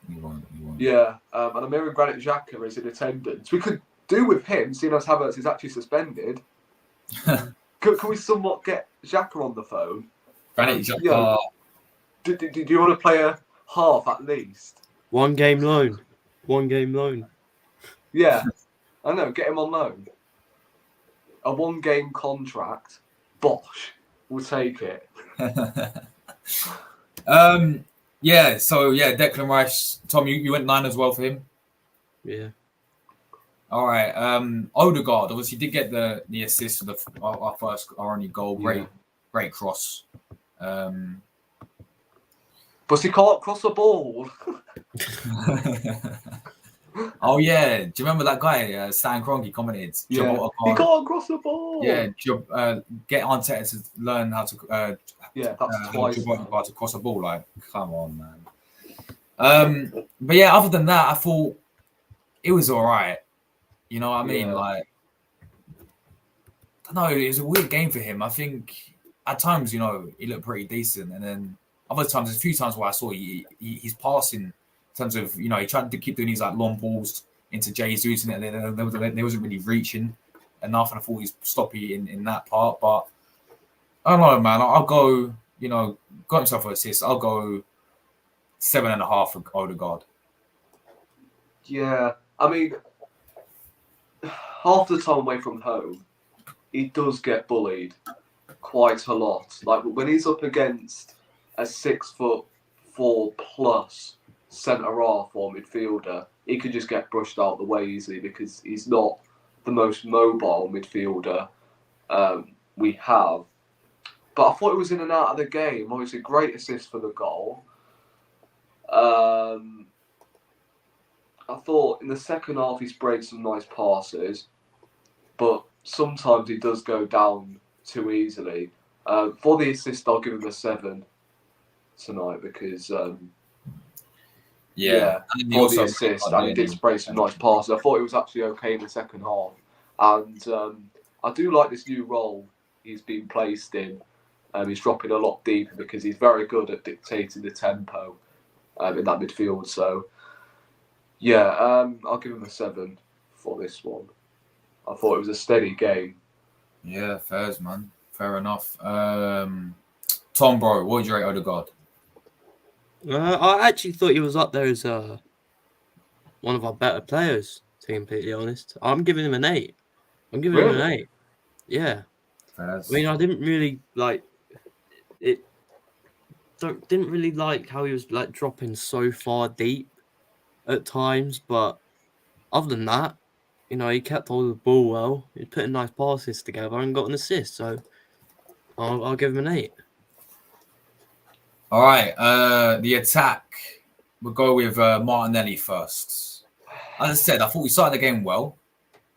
He won't. Yeah, and Amir Granit Xhaka is in attendance. We could do with him, seeing as Havertz is actually suspended. Can we somewhat get Xhaka on the phone? Granit Xhaka. Do you want to play a half at least? 1 game loan. 1 game loan. Yeah, I know. Get him on loan. A 1 game contract. Bosh. We'll take it. Yeah, so yeah, Declan Rice. Tom, you went 9 as well for him? Yeah. All right. Odegaard obviously did get the assist for our only goal. Great cross. But he can't cross a ball. Oh yeah, do you remember that guy, Stan Kroenke commented? Yeah. He can't cross the ball. Yeah, get Arteta to learn how to. That's twice. To cross a ball, like, come on, man. But yeah, other than that, I thought it was all right. You know what I mean? Like, I don't know, it was a weird game for him. I think at times, he looked pretty decent, and then other times, there's a few times where I saw he's passing. In terms of, he tried to keep doing these like long balls into Jesus, and there wasn't really reaching enough, and I thought he's stoppy in that part. But I don't know, man. I'll go. Got himself an assist. I'll go 7.5 for Odegaard. Yeah, I mean, half the time away from home, he does get bullied quite a lot. Like when he's up against a 6'4+ centre half or midfielder, he could just get brushed out the way easily because he's not the most mobile midfielder we have. But I thought it was in and out of the game. Obviously, great assist for the goal. I thought in the second half he sprayed some nice passes, but sometimes he does go down too easily. For the assist, I'll give him a 7 tonight because for the assist, and he did spray some nice passes. I thought it was actually okay in the second half, and I do like this new role he's been placed in. He's dropping a lot deeper because he's very good at dictating the tempo in that midfield. So, I'll give him a 7 for this one. I thought it was a steady game. Yeah, fairs, man. Fair enough. Tom, bro, what would you rate Odegaard? I actually thought he was up there as one of our better players, to be completely honest. I'm giving him an 8. I'm giving him an 8. Yeah. Fairs. I mean, I didn't really like it. Didn't really like how he was like dropping so far deep at times, but other than that, he kept hold of the ball well. He put nice passes together and got an assist. So I'll give him an 8. All right. The attack. We'll go with Martinelli first. As I said, I thought we started the game well,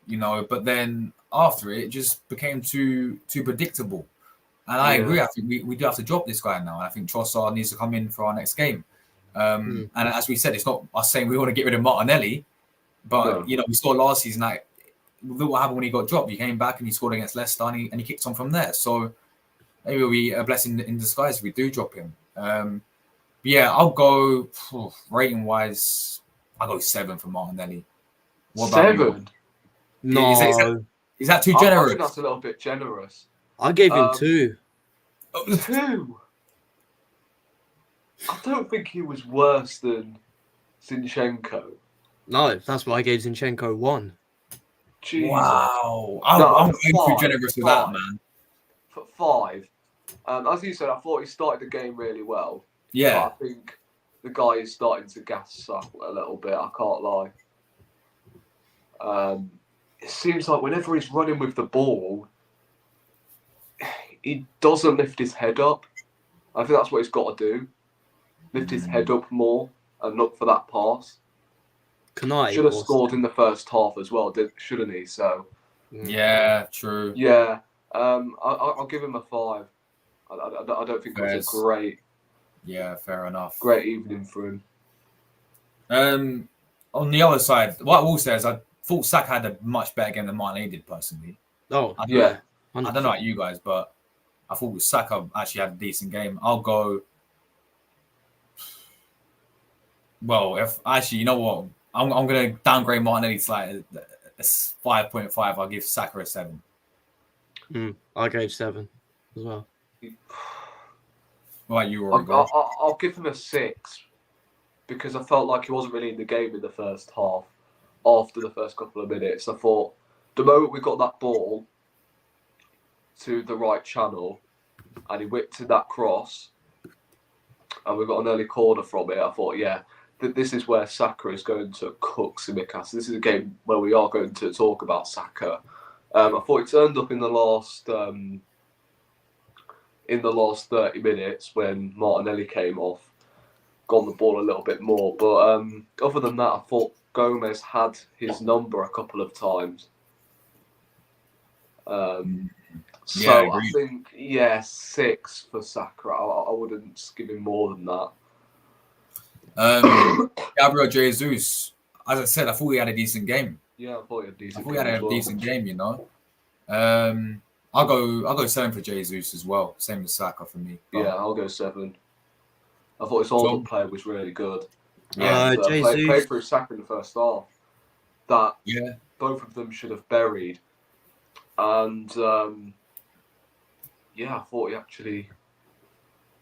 but then after it just became too predictable. And I agree. I think we do have to drop this guy now. I think Trossard needs to come in for our next game. And as we said, it's not us saying we want to get rid of Martinelli, but we saw last season like look what happened when he got dropped. He came back and he scored against Leicester and he kicked on from there. So maybe it'll be a blessing in disguise if we do drop him. I'll go rating wise. I'll go 7 for Martinelli. What about 7? you? No, is that too I generous? think that's a little bit generous. I gave him 2. 2? I don't think he was worse than Zinchenko. No, that's why I gave Zinchenko 1. Jesus. Wow. I'm going too generous with that, man. 5. As you said, I thought he started the game really well. Yeah. But I think the guy is starting to gas up a little bit, I can't lie. It seems like whenever he's running with the ball, he doesn't lift his head up. I think that's what he's got to do. Lift his head up more and look for that pass. Should have scored in the first half as well, shouldn't he? So. Yeah, true. Yeah, I'll give him a 5. I don't think it was a great. Yeah, fair enough. Great evening for him. On the other side, what I will say is I thought Saka had a much better game than Martinelli did personally. Oh, I yeah. don't know about you guys, but I thought Saka actually had a decent game. I'll go. Well, if actually, you know what? I'm going to downgrade Martinelli to like a 5.5. I'll give Saka a 7. I gave 7 as well. What about you, I'll give him a 6 because I felt like he wasn't really in the game in the first half. After the first couple of minutes, I thought the moment we got that ball to the right channel and he whipped in that cross and we got an early corner from it, I thought, that this is where Saka is going to cook Tsimikas. This is a game where we are going to talk about Saka. I thought he turned up in the last 30 minutes when Martinelli came off, got on the ball a little bit more. But other than that, I thought Gomez had his number a couple of times. I think 6 for Saka. I wouldn't give him more than that. Gabriel Jesus, as I said, I thought he had a decent game. Yeah, I thought he had a decent game. I thought he had a decent game, I'll go 7 for Jesus as well. Same as Saka for me. But I'll go 7. I thought his all-up play was really good. Yeah, played through Saka in the first half. that Yeah. both of them should have buried. And I thought he actually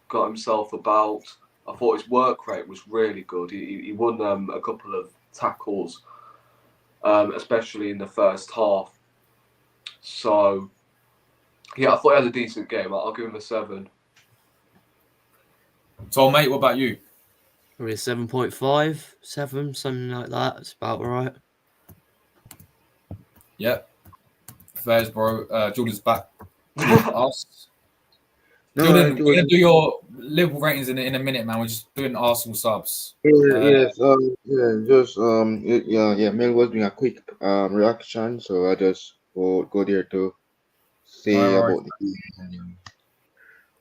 got himself about. I thought his work rate was really good. He won a couple of tackles, especially in the first half. So, yeah, I thought he had a decent game. I'll give him a 7. So, mate, what about you? Probably a 7.5, 7, something like that. It's about right. Yep. Fairs, bro. Jordan's back with us. No, Jordan, it we're was going to do your Liverpool ratings in a minute, man. We're just doing Arsenal subs. yes, just Mel was doing a quick reaction, so I just go there to say No worries. about the game and then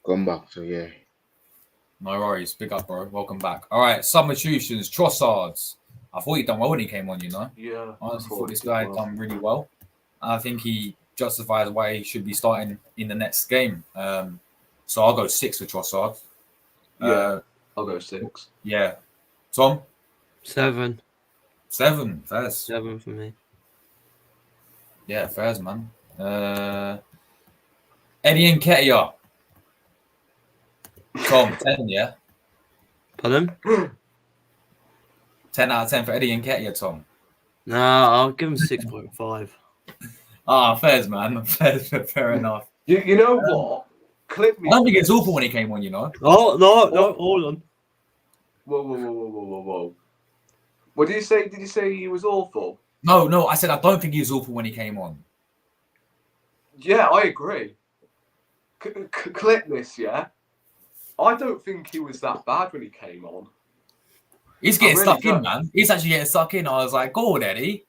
come back. So yeah. No worries. Big up, bro. Welcome back. All right. Substitutions. Trossards. I thought he'd done well when he came on, you know. Yeah, I honestly thought this he did guy had well. done really well. I think he justifies why he should be starting in the next game. So I'll go 6 for Trossard. Yeah, I'll go 6. Yeah. Tom? 7. 7. Fairs. 7 for me. Yeah, fairs, man. Eddie Nketiah. Tom, 10, yeah? Pardon? 10 out of 10 for Eddie Nketiah, Tom. No, I'll give him 6.5. Fairs, man. Fair enough. You know what? Clip me. I don't think it's awful when he came on, you know. Oh, no, hold on. Whoa. What did you say? Did you say he was awful? No, I said I don't think he was awful when he came on. Yeah, I agree. Clip this, yeah? I don't think he was that bad when he came on. He's getting really stuck in, don't. man. He's actually getting stuck in. I was like, go on, Eddie.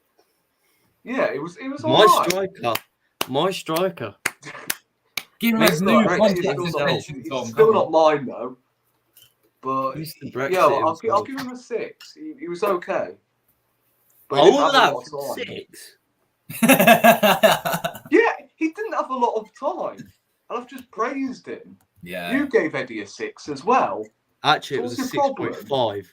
Yeah, it was My alright. striker. Give him Mate, his new Brexit contract is still not- extension, it's Tom. still Come not on. mine though. But Mr. Brexit yeah, I'll himself. give him a 6. He was okay. But he All didn't have a that lot of for time. 6. Yeah, he didn't have a lot of time. And I've just praised him. Yeah. You gave Eddie a 6 as well. Actually, it was a What's your problem? 6.5.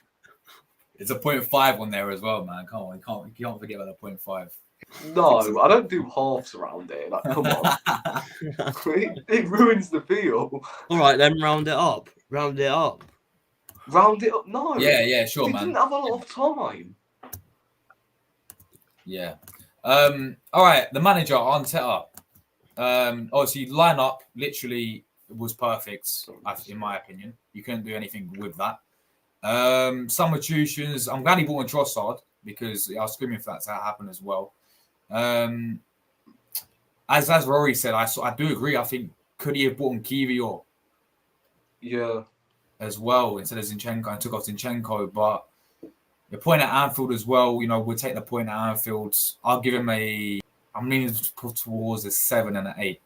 It's a 0.5 on there as well, man. Come on, you can't forget about the 0.5. No, I don't do halves around here. Like, come on. it ruins the feel. All right, then round it up. Round it up. Round it up. No. Yeah, sure, He man. didn't have a lot of time. Yeah. All right, the manager, Arteta. Obviously, lineup literally was perfect, in my opinion. You couldn't do anything with that. Substitutions. I'm glad he brought in Trossard because I was screaming for that to happen as well. As Rory said, I do agree. I think could he have brought in Kiwior Yeah. as well instead of Zinchenko and took off Zinchenko? But the point at Anfield as well, you know, we'll take the point at Anfield. I'll give him I'm leaning towards a 7 and an 8.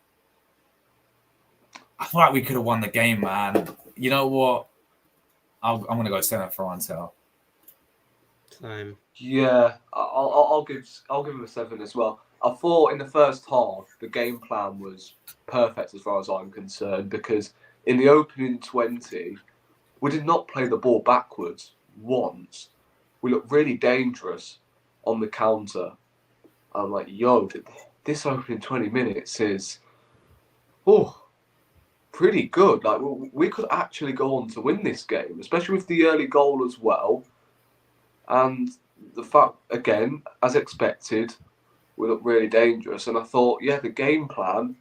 I feel like we could have won the game, man. You know what? I'm going to go 7 for Arteta. Same. Yeah, I'll give him a 7 as well. I thought in the first half the game plan was perfect as far as I'm concerned because in the opening 20 we did not play the ball backwards once. We looked really dangerous on the counter. I'm like, yo, this opening 20 minutes is pretty good. Like we could actually go on to win this game, especially with the early goal as well. And the fact, again, as expected, we looked really dangerous. And I thought, yeah, the game plan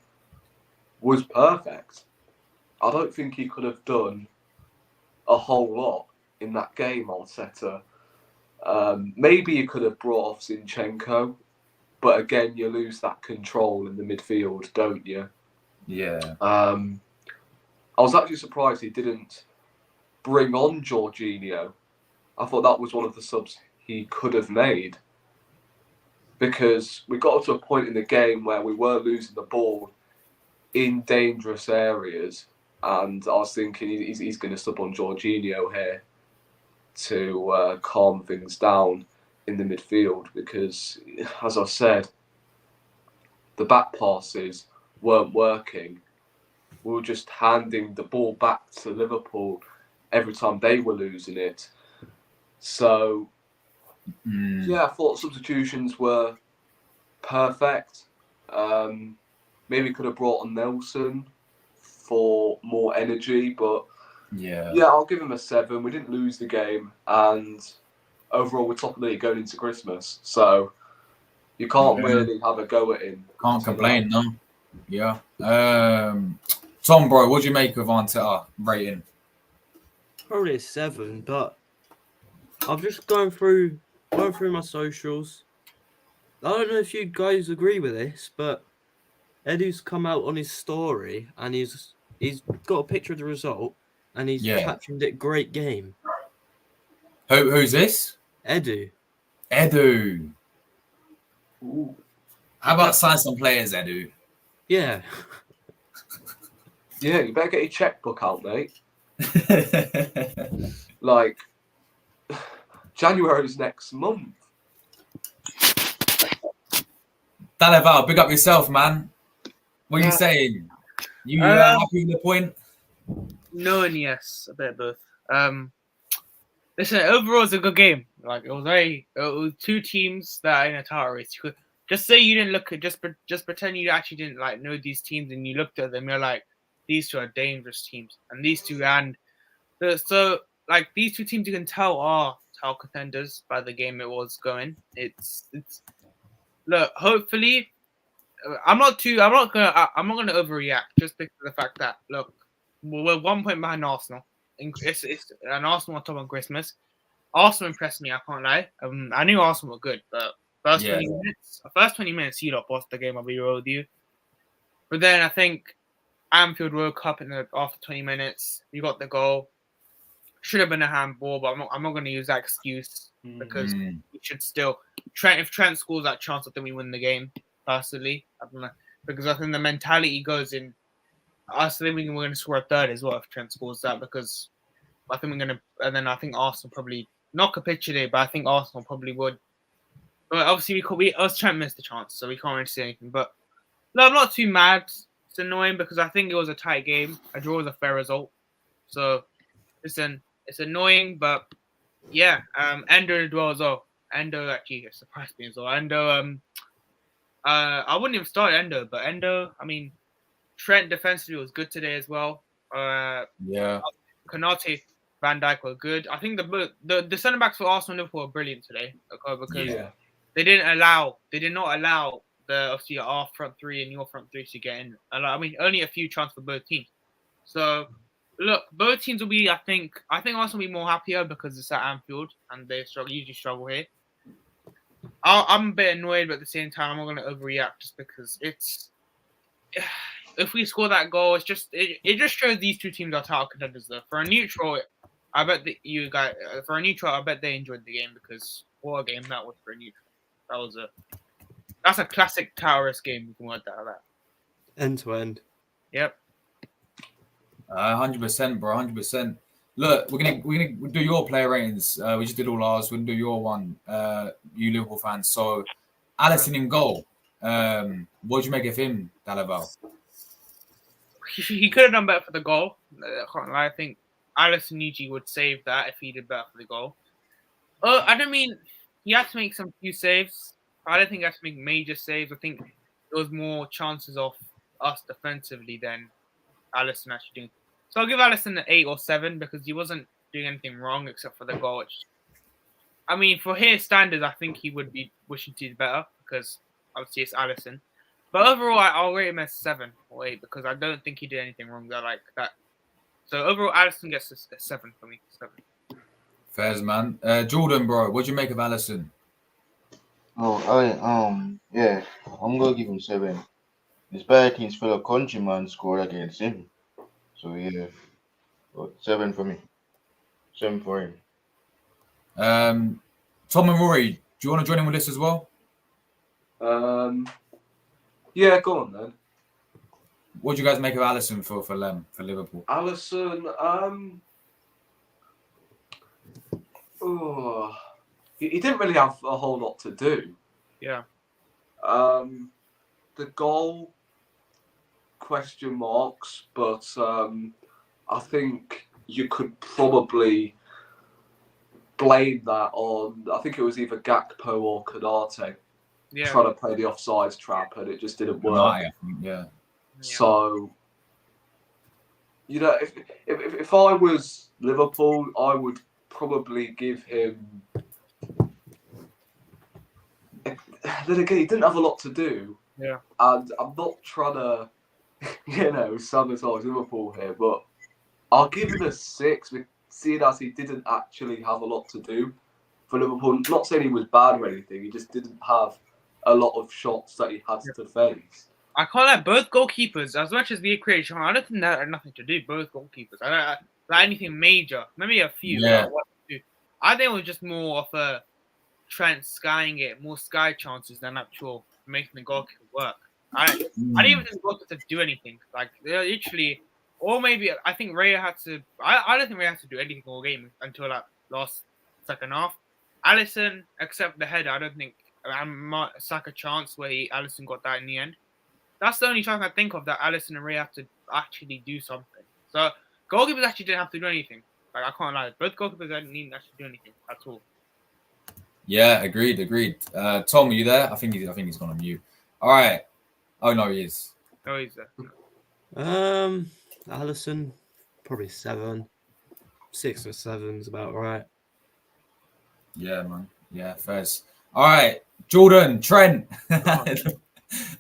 was perfect. I don't think he could have done a whole lot in that game, Arteta. Maybe you could have brought off Zinchenko, but again, you lose that control in the midfield, don't you? Yeah. I was actually surprised he didn't bring on Jorginho. I thought that was one of the subs he could have made because we got to a point in the game where we were losing the ball in dangerous areas, and I was thinking he's going to sub on Jorginho here to calm things down in the midfield because, as I said, the back passes weren't working. We were just handing the ball back to Liverpool every time they were losing it. So, Yeah, I thought substitutions were perfect. Maybe could have brought on Nelson for more energy, but Yeah. I'll give him a 7. We didn't lose the game, and overall we're top of the league going into Christmas, so you can't really have a go at him. Can't complain, no. Yeah. Tom, bro, what do you make of Arteta rating? Probably a 7, but I've just going through my socials. I don't know if you guys agree with this, but Edu's come out on his story and he's got a picture of the result and he's captioned it "Great game." Who's this? Edu. Edu. Ooh. How about sign some players, Edu? Yeah. Yeah, you better get your checkbook out, mate. Like, January's next month. Dalaval, big up yourself, man. What are you saying? You happy with the point? No and yes, a bit of both. Listen, overall it's a good game. Like it was two teams that are in a title race. You could just say you didn't look at just pretend you actually didn't like know these teams and you looked at them. You're like, these two are dangerous teams, and these two so like these two teams you can tell are title contenders by the game it was going. It's look. Hopefully, I'm not gonna overreact just because of the fact that look, we're 1 point behind Arsenal. It's an Arsenal on top on Christmas. Arsenal impressed me. I can't lie. I knew Arsenal were good, but first 20 minutes, you lot lost the game. I'll be real with you. But then I think Anfield woke up after 20 minutes. You got the goal. Should have been a handball, but I'm not going to use that excuse because we should still. If Trent scores that chance, I think we win the game. Personally, I don't know, because I think the mentality goes in. I think we're going to score a third as well if Trent scores that, because I think we're going to, and then I think Arsenal probably not capitulate, but I think Arsenal probably would. But obviously Trent missed the chance, so we can't really say anything. But no, I'm not too mad. It's annoying because I think it was a tight game. A draw was a fair result. So listen, it's annoying, but yeah, Endo as well. Endo actually surprised me as well. Endo, I wouldn't even start Endo, but Endo, I mean, Trent defensively was good today as well. Konate, Van Dijk were good. I think the centre backs for Arsenal and Liverpool were brilliant today because they did not allow obviously our front three and your front three to get in. I mean, only a few chances for both teams. So look, both teams will be. I think Arsenal will be more happier because it's at Anfield and they usually struggle here. I'm a bit annoyed, but at the same time, I'm not going to overreact just because it's. If we score that goal, it just shows these two teams are title contenders. Though for a neutral, I bet that you guys I bet they enjoyed the game because what a game that was for a neutral. That's a classic Towers game. You can word that like that. End to end. Yep. 100%, bro. 100%. Look, we're gonna do your player ratings. We just did all ours. We're gonna do your one. You Liverpool fans. So, Alisson in goal. What do you make of him, Dalaval? He could have done better for the goal. I can't lie. I think Alisson usually would save that if he did better for the goal. I don't mean he had to make some few saves. I don't think he had to make major saves. I think there was more chances of us defensively than Alisson actually doing. So I'll give Alisson an 8 or 7 because he wasn't doing anything wrong except for the goal. I mean, for his standards, I think he would be wishing to do better because obviously it's Alisson. But overall, I'll rate him as 7 or 8 because I don't think he did anything wrong there like that. So overall, Alisson gets a 7 for me. 7. Fairs, man. Jordan, bro, what do you make of Alisson? I'm gonna give him 7. Despite his fellow countryman scored against him. So yeah. But 7 for me. 7 for him. Tom and Rory, do you want to join in with this as well? Yeah, go on then. What do you guys make of Alisson for Liverpool? Alisson, he didn't really have a whole lot to do. Yeah. The goal, question marks, but I think you could probably blamed that on, I think it was either Gakpo or Konate Yeah. trying to play the offsides trap, and it just didn't work. I think, yeah. So, you know, if I was Liverpool, I would probably give him. Then again, he didn't have a lot to do. Yeah. And I'm not trying to, sabotage Liverpool here, but I'll give him a 6, seeing as he didn't actually have a lot to do for Liverpool. Not saying he was bad or anything, he just didn't have a lot of shots that he had to face. I can't lie, both goalkeepers, as much as we create shots, I don't think that had nothing to do. Both goalkeepers, I don't like anything major. Maybe a few. Yeah. Like 1 or 2. I think it was just more of a Trent skying it, more sky chances than actual making the goalkeeper work. I didn't even think the goalkeeper to do anything. Like literally, or maybe I think Raya had to. I don't think Raya had to do anything all game until that last second half. Alisson, except the header, I don't think. Saka chance where Alisson got that in the end. That's the only chance I think of that Alisson and Ray have to actually do something. So goalkeepers actually didn't have to do anything. Like I can't lie, both goalkeepers didn't need to actually do anything at all. Yeah, agreed. Tom, are you there? I think he's gone on mute. All right. Oh no, he is. No, he's there. Alisson, probably 7. 6 or 7 is about right. Yeah, man. Yeah, first. All right, Jordan, Trent. The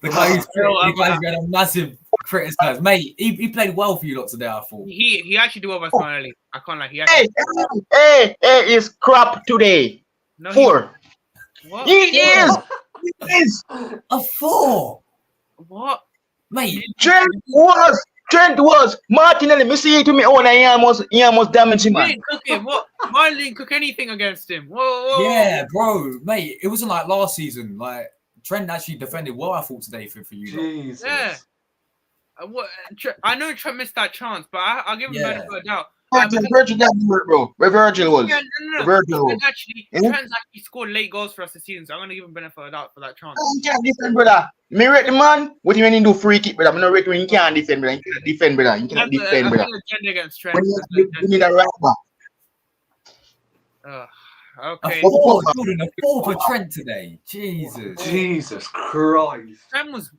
guy who's got a massive criticize. Mate, he played well for you lot today, I thought. He actually did well by Spain early. I can't lie. He actually... Hey, it's crap today. No, 4. What? It is. It is. A 4. What? Mate. Trent was. Martinelli, me see it to me own and he almost damaged him, He man. didn't cook him. What? Mine didn't cook anything against him. Whoa. Yeah, bro. Mate, it wasn't like last season. Like, Trent actually defended well, I thought, today for you lot. Jesus. Yeah. I know Trent missed that chance, but I'll give him benefit of the doubt. Virgil got the bro. Where Virgil was. Yeah, no. Virgil was. Trent's actually scored late goals for us this season, so I'm going to give him benefit of the doubt for that chance. He can't defend, brother. Me rate the man. What do you mean he do free kick, brother? Me no rate when he can't defend, brother. He cannot defend, brother. He cannot defend, brother. Agenda against Trent. We need a right back. Okay. A 4, Jordan, a 4 for Trent today. Jesus Christ. Trent was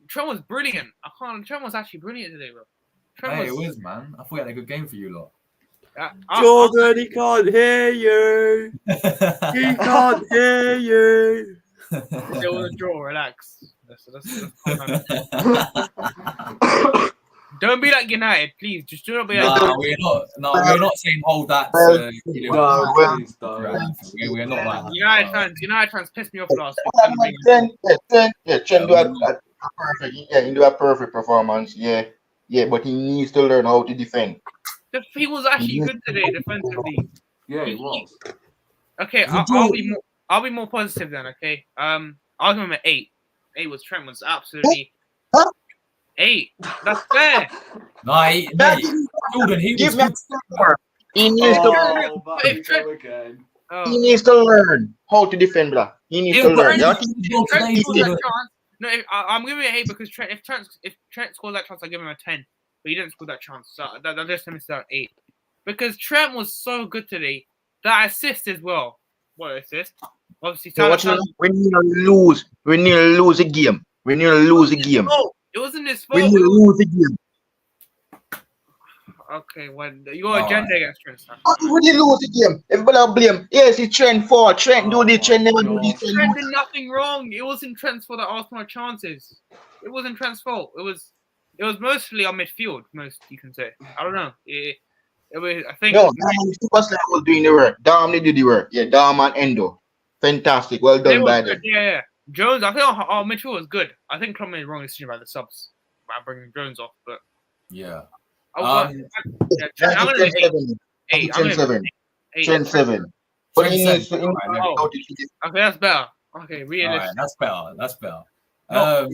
brilliant. Trent was actually brilliant today, bro. Hey, it was, man. I thought he had a good game for you lot. Jordan, he can't hear you. He can't hear you. It was a draw. Relax. That's Don't be like United, please. Just do not be like. We're not saying hold that. No, please don't. We're not like that. United fans pissed me off last week. Trent do a perfect. Yeah, he do a perfect performance. Yeah, but he needs to learn how to defend. He was actually good today defensively. Yeah, he was. Okay, I'll be more positive then. Okay, I'll give him an 8. 8 was Trent was absolutely 8. That's fair. Mate, Jordan, he Give was me good. a 4. He needs again. He needs to learn how to defend, bro. He needs to learn. I'm giving it an 8 because if Trent scores that chance, I'll give him a 10. But he didn't score that chance, so that just makes it 8. Because Trent was so good today. That assist as well. What assist? Obviously, we need to lose. We need to lose a game. It wasn't his fault. We need to lose the game. Okay, well, your agenda against Trent. We did lose the game. Everybody blame. Yes, it's Trent fault. Trent do this. Trent never do this. Trent did nothing wrong. It wasn't Trent's fault that Arsenal had chances. It wasn't Trent's fault. It was mostly our midfield. Most you can say. I don't know. It was. I think. No, Superstar was doing the work. Dom did the work. Yeah, Dom and Endo. Fantastic. Well done by them. Yeah. Jones, I think our midfield was good. I think Klopp made the wrong decision about the subs by bringing Jones off, but yeah. I'm gonna be 8. I'm gonna be 8. 7. But he needs to okay, that's better. Okay, realistic. Right, that's better. All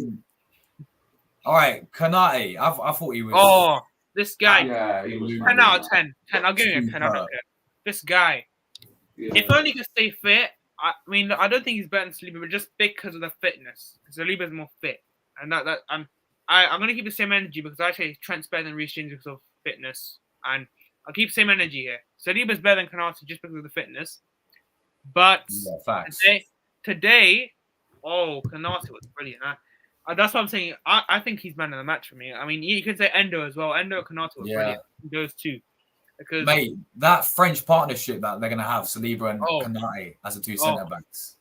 right, Konate. I thought he was. Oh, this guy. Yeah, he was 10 out of 10. 10. I'll give him a 10 out of 10. This guy. Yeah. If only he could stay fit. I mean, I don't think he's better than Saliba, but just because of the fitness. Saliba's more fit, and I'm gonna keep the same energy because I say Trent's better than Reece James because of fitness, and I'll keep the same energy here. Saliba's better than Konate just because of the fitness. But Yeah, facts. today, Konate was brilliant. That's what I'm saying. I think he's man of the match for me. I mean, you could say Endo as well. Endo and Konate was brilliant. Those two. Because Mate, that French partnership that they're gonna have, Saliba and Oh. Konate as the two centre backs.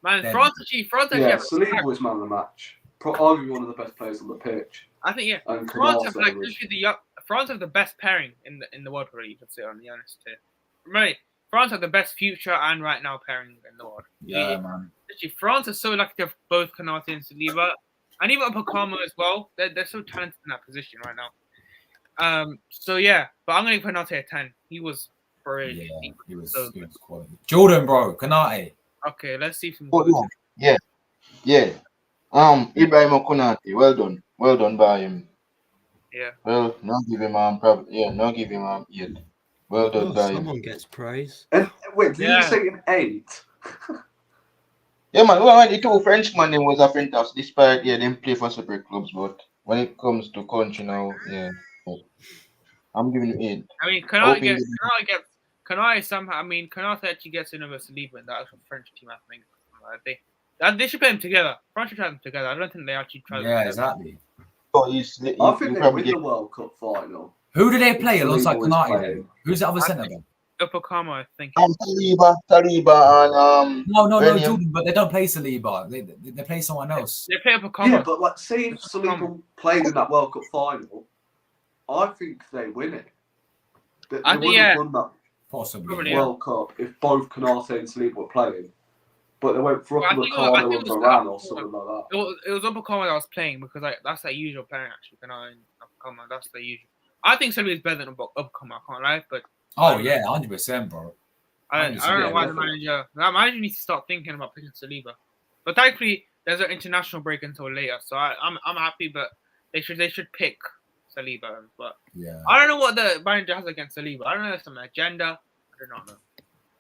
man, Then- France actually Yeah, have Saliba was man of the match. Arguably one of the best players on the pitch. I think And France have Konate was... France have the best pairing in the world, really. You could say, on the honest here. Right, France have the best future and right now pairing in the world. Yeah, man. Actually, France is so lucky to have both Konate and Saliba, and even Upakama as well. They're so talented in that position right now. So yeah, but I'm gonna give Konate a 10. He was brilliant. Yeah, he was so good quality. Jordan, bro, Konate. Okay, let's see some. Oh, yeah. Ibrahim Konate, well done by him. Yeah. Well, not give him not give him 8. Well done by him. Someone gets praise. And wait, did you say an 8? Yeah, man. Well, the two Frenchmen them was a fantastic. Despite them play for separate clubs, but when it comes to country now, I'm giving him 8. I mean, Konate somehow. I mean, Konate actually gets in over Saliba in the actual French team. I think they should play them together. France should try them together. I don't think they actually try. Yeah, exactly. So I think they win the World Cup final. Who do they play Saliba alongside is Konate? playing. Then? Who's the other I centre think- back? Upakama, I think. Saliba, and No, Bellingham. Jordan, but they don't play Saliba. They play someone else. They play Upakama. Yeah, but like, say if Saliba played in that World Cup final, I think they win it. They I would think, have won that Possibly. Probably, yeah. World Cup if both Konate and Saliba were playing. But they went for Well, I think it was- I Upamecano think and it was Varane or Upamecano. something like that. It was Upakama that was playing because that's their usual pairing actually. Konate and Upakama, that's their usual. I think Saliba is better than Upakama. I can't lie, but Oh yeah, 100%, bro. I don't know why definitely. the manager needs to start thinking about picking Saliba. But thankfully, there's an international break until later, so I'm happy. But they should pick Saliba. But Yeah. I don't know what the manager has against Saliba. I don't know if there's some agenda. I do not know.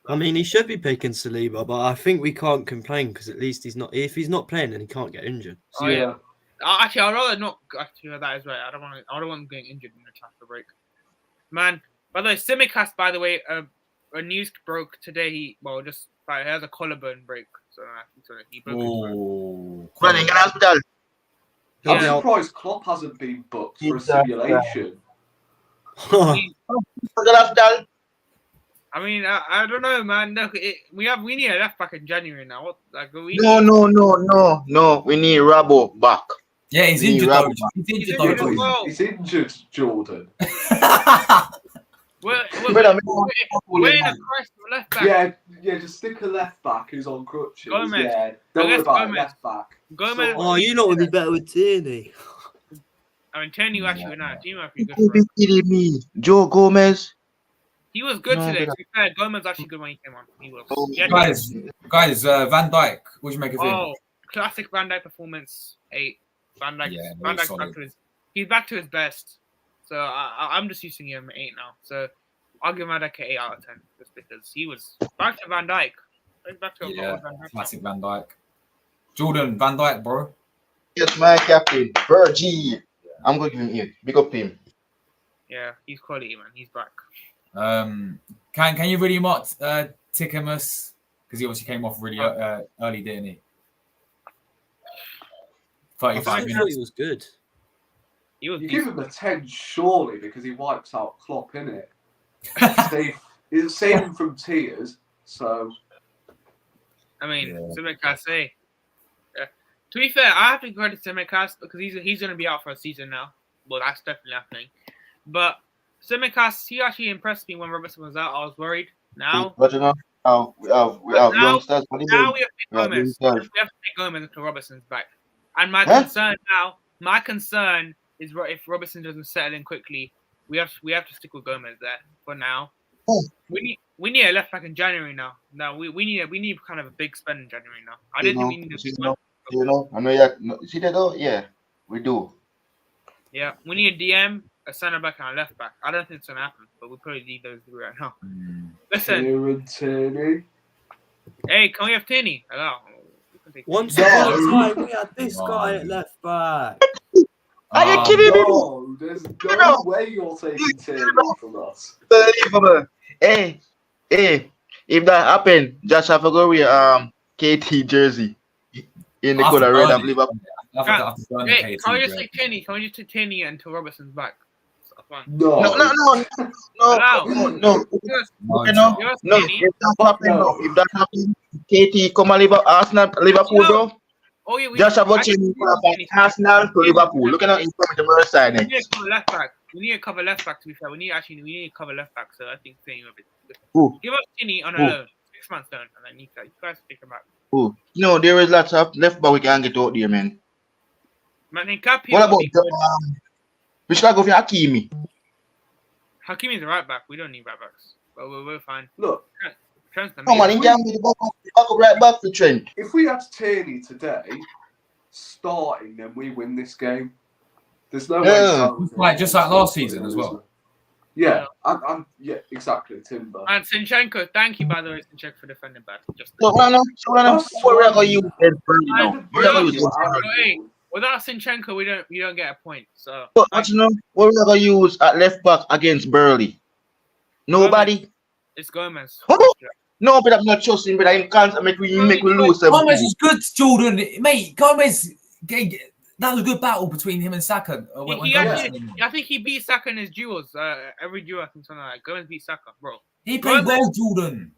I mean, he should be picking Saliba, but I think we can't complain because at least he's not. If he's not playing, then he can't get injured. Oh, yeah. Actually, I'd rather not. Actually, that is right. I don't want him getting injured in the transfer break. Man, by the way, Simicast, by the way, a news broke today. He has a collarbone break, so he broke his bone. Oh. Running in hospital. Yeah. I'm surprised Klopp hasn't been booked for a simulation. I mean, I don't know, man. Look, we need a left back in January now. What, like, we No. We need Rabo back. Yeah, he's He injured rubbed though. He's He's injured injured though. as well. He's injured, Jordan. We're in a crisis for left back. Yeah, just stick a left back who's on crutches. Gomez. Yeah, don't worry about Gomez. left back. Gomez. Oh, you lot would be better with Tierney. I mean, Tierney actually Yeah. Team actually good for You us. kidding me? Joe Gomez. He was good No, today. but- To be fair, Gomez actually good when he came on. He was. Oh, He had- Guys, Van Dijk. What do you make of him? Oh, classic Van Dijk performance. 8. Van Dijk. Yeah, Van very Dijk's solid. back to he's back to his best. So I'm just using him 8 now. So I'll give Van Dijk an 8 out of 10 just because he was back to Van Dijk. Back to Yeah, Van Dijk. classic Van Dijk. Jordan, Van Dijk, bro. Yes, my captain, Virgie. I'm going to give him 8. Big up him. Yeah, he's quality, man. He's back. Can you really mark Tielemans? Because he obviously came off really early, didn't he? I 35 thought minutes. he was good. He was You give decent. him a 10 surely because he wipes out Klopp, innit? He's saving from tears, so I mean, Yeah. Simicast say. To be fair, I have to credit Simicast because he's going to be out for a season now. Well, that's definitely happening. But Simicast, he actually impressed me when Robertson was out. I was worried. Now, But you know, we have Now- youngsters. now we have to take Yeah, Gomez. yeah. We have to take Gomez until Robertson's back. And my Huh? concern is if Robertson doesn't settle in quickly, we have to stick with Gomez there for now. Oh. We need a left back in January now. Now we need kind of a big spend in January now. I didn't think we needed a big one. I know you see that though? Yeah, we do. Yeah, we need a DM, a centre back, and a left back. I don't think it's gonna happen, but we probably need those 3 right now. Listen, Kieran Tierney. hey, can we have Tierney? Hello. We can take Once Tierney. upon a No. time, we had this guy at left back. Are you kidding me? No, there's no way you're taking Tierney from us. Unbelievable. Hey, if that happen, just have to go with KT jersey in the I have to color red burn of it. Liverpool. I have to burn the Hey, KT. can we just jersey. say Tierney? Can we just say Tierney until Robertson's back? So fun. No. Allow. No. No Okay, chance. no. Tierney. If that Fuck happen, no. no. If that happen, KT come on Arsenal, Liverpool, bro. Oh yeah, we Just have a I change didn't from see anything. Arsenal to Liverpool. Look at how he's coming to the side We need next. to cover left back. We need to cover left back. To be fair, we need to cover left back. So I think saying a bit. Who? Give us Tierney on a Who? loan, 6 months loan, and then you guys take him back. Who? No, there is lots of left back we can get out there, man. Man, I think Capio What will about be good. we should go for Hakimi? Hakimi's a right back. We don't need right backs, but we're fine. Look, Trent's the Come on, main. he can be the back right back for Trent. if we had Tierney today starting, then we win this game. There's no Yeah. way. Just like last season as well. Yeah, I'm yeah, exactly, Timber. And Sinchenko, thank you by the way, Sinchenko, for defending bad. Just So, what we're going to use Burnley now? And We're going to use Hey, without Sinchenko, we don't get a point. So what we're going to use at left back against Burley? Nobody. it's Gomez. No, but I'm not trusting, but I can't make we lose. Gomez was good, Jordan. Mate, Gomez, that was a good battle between him and Saka. I think he beat Saka in his duels. Every duel, I think something like that. Gomez beat Saka, bro. He played well, Jordan.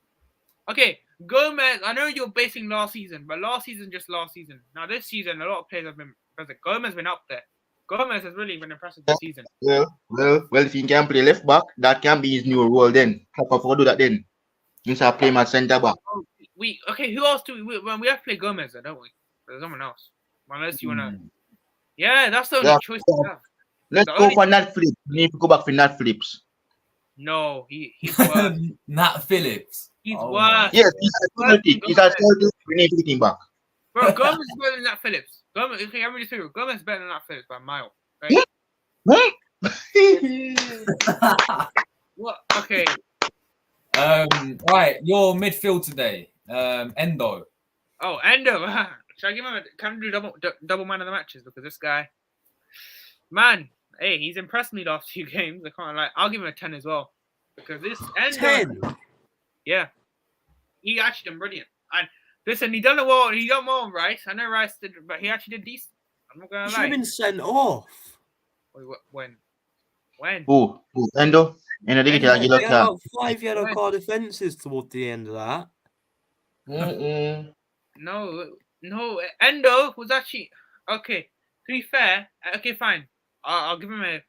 Okay, Gomez, I know you're basing last season, but last season, just last season. Now, this season, a lot of players have been impressive. Gomez has been up there. Gomez has really been impressive this season. Well, if he can play left back, that can be his new role then. Papa do that then. Instead of playing at centre back. Who else do we have to play Gomez, don't we? There's someone else. Unless you want to. Yeah, that's the only choice we have. Let's go for Nat Phillips. We need to go back for Nat Phillips. No, he's worse. Nat Phillips. He's worse. Yes, he's at 30. We need to get him back. Bro, Gomez is better than Nat Phillips. Gomez is better than Nat Phillips by a mile. Right? What? Okay. Right, your midfield today. Endo. Oh, Endo. Should I give him can I do double man of the matches? Because this guy, man, hey, he's impressed me last few games. I can't lie. I'll give him a 10 as well. Because this Endo, 10? Yeah. He actually done brilliant. And listen, he done well on Rice. I know Rice did, but he actually did decent. I'm not gonna lie. He should have been sent off. Wait, when? Who? Endo? Endo didn't get a yellow He had card. about 5 yellow card offences toward the end of that. No, Endo was actually okay. To be fair, okay, fine. I'll give him a.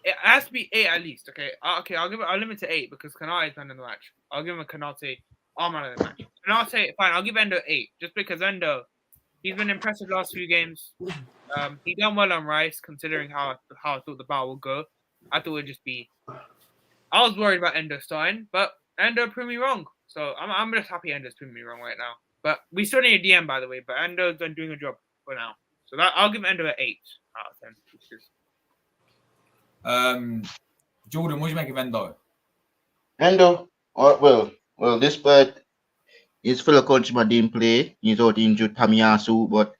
It has to be 8 at least. Okay, I'll limit to 8 because Kanate is man of the match. I'll give him a Kanate man of the match. Kanate, fine. I'll give Endo 8 just because Endo, he's been impressive last few games. He done well on Rice considering how I thought the battle would go. I thought it would just be. I was worried about Endo starting, but Endo proved me wrong. So I'm just happy Endo's proving me wrong right now. But we still need a DM, by the way. But Endo's done doing a job for now. So I'll give Endo an 8 out of 10. Jordan, what do you make of Endo? Endo, well, despite his fellow countryman didn't play, he's out injured Tamiyasu, but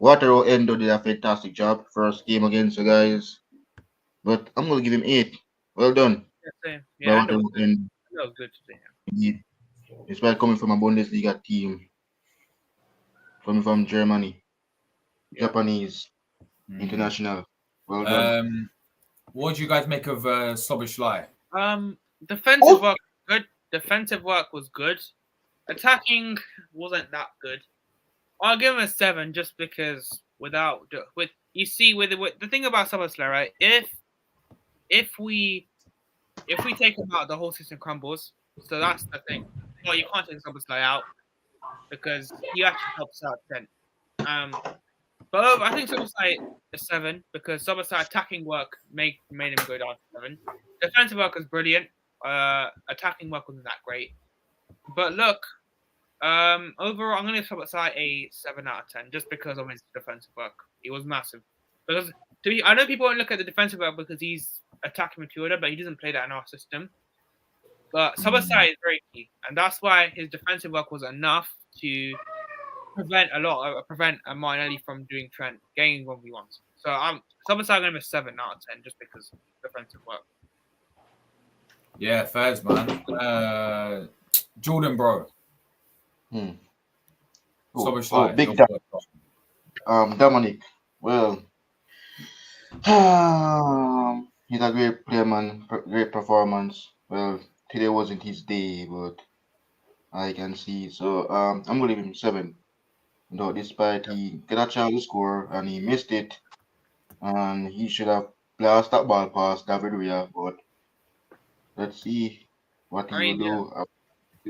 Watero Endo did a fantastic job. First game against the guys. But I'm going to give him 8. Well done. Yeah, Endo was good today. Indeed. Despite coming from a Bundesliga team, coming from Germany, Japanese, international. Well done. What do you guys make of Szoboszlai? Defensive work was good. Attacking wasn't that good. I'll give him a 7 just because with the thing about Szoboszlai, right? If we take him out, the whole system crumbles. So that's the thing. No, you can't take Szoboszlai out because he actually helps out 10. But I think Szoboszlai is 7 because Szoboszlai attacking work made him go down to 7. Defensive work was brilliant. Attacking work wasn't that great. But look, overall, I'm going to give Szoboszlai a 7 out of 10 just because of his defensive work. He was massive. Because I know people won't look at the defensive work because he's attacking midfielder, but he doesn't play that in our system. But Szoboszlai is very key, and that's why his defensive work was enough to prevent Martinelli from doing Trent getting 1v1s. So Szoboszlai going to be a 7 out of 10 just because of defensive work. Yeah, fairs, man. Jordan, bro. Hmm. Soboslai, Big your Dan. boy. Dominic. Well, he's a great player, man. Great performance. Well, today wasn't his day, but I can see. So I'm gonna give him 7. Though despite he got a chance to score and he missed it, and he should have blasted that ball past David Raya, but let's see what he I will mean, yeah. do.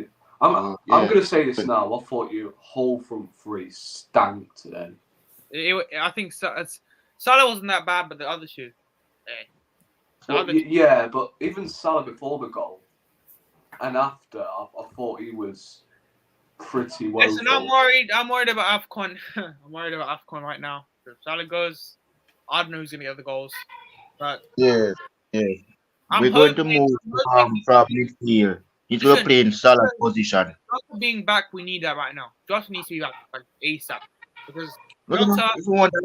Yeah. I'm So, I'm yeah. gonna say this now. I thought your whole front three stank today. I think Salah wasn't that bad, but the other two. The Well, other two. yeah, but even Salah before the goal and after, I thought he was pretty Listen, I'm woeful. worried. I'm worried about AFCON. I'm worried about AFCON right now. If Salah goes, I don't know who's gonna get the goals, but Yeah, yeah. I'm We're going to hoping. move I'm hoping. from midfield. He's going to Listen, play in Salah's position. Jota being back, we need that right now. Jota needs to be back like ASAP because Look, man, Jota. if you want a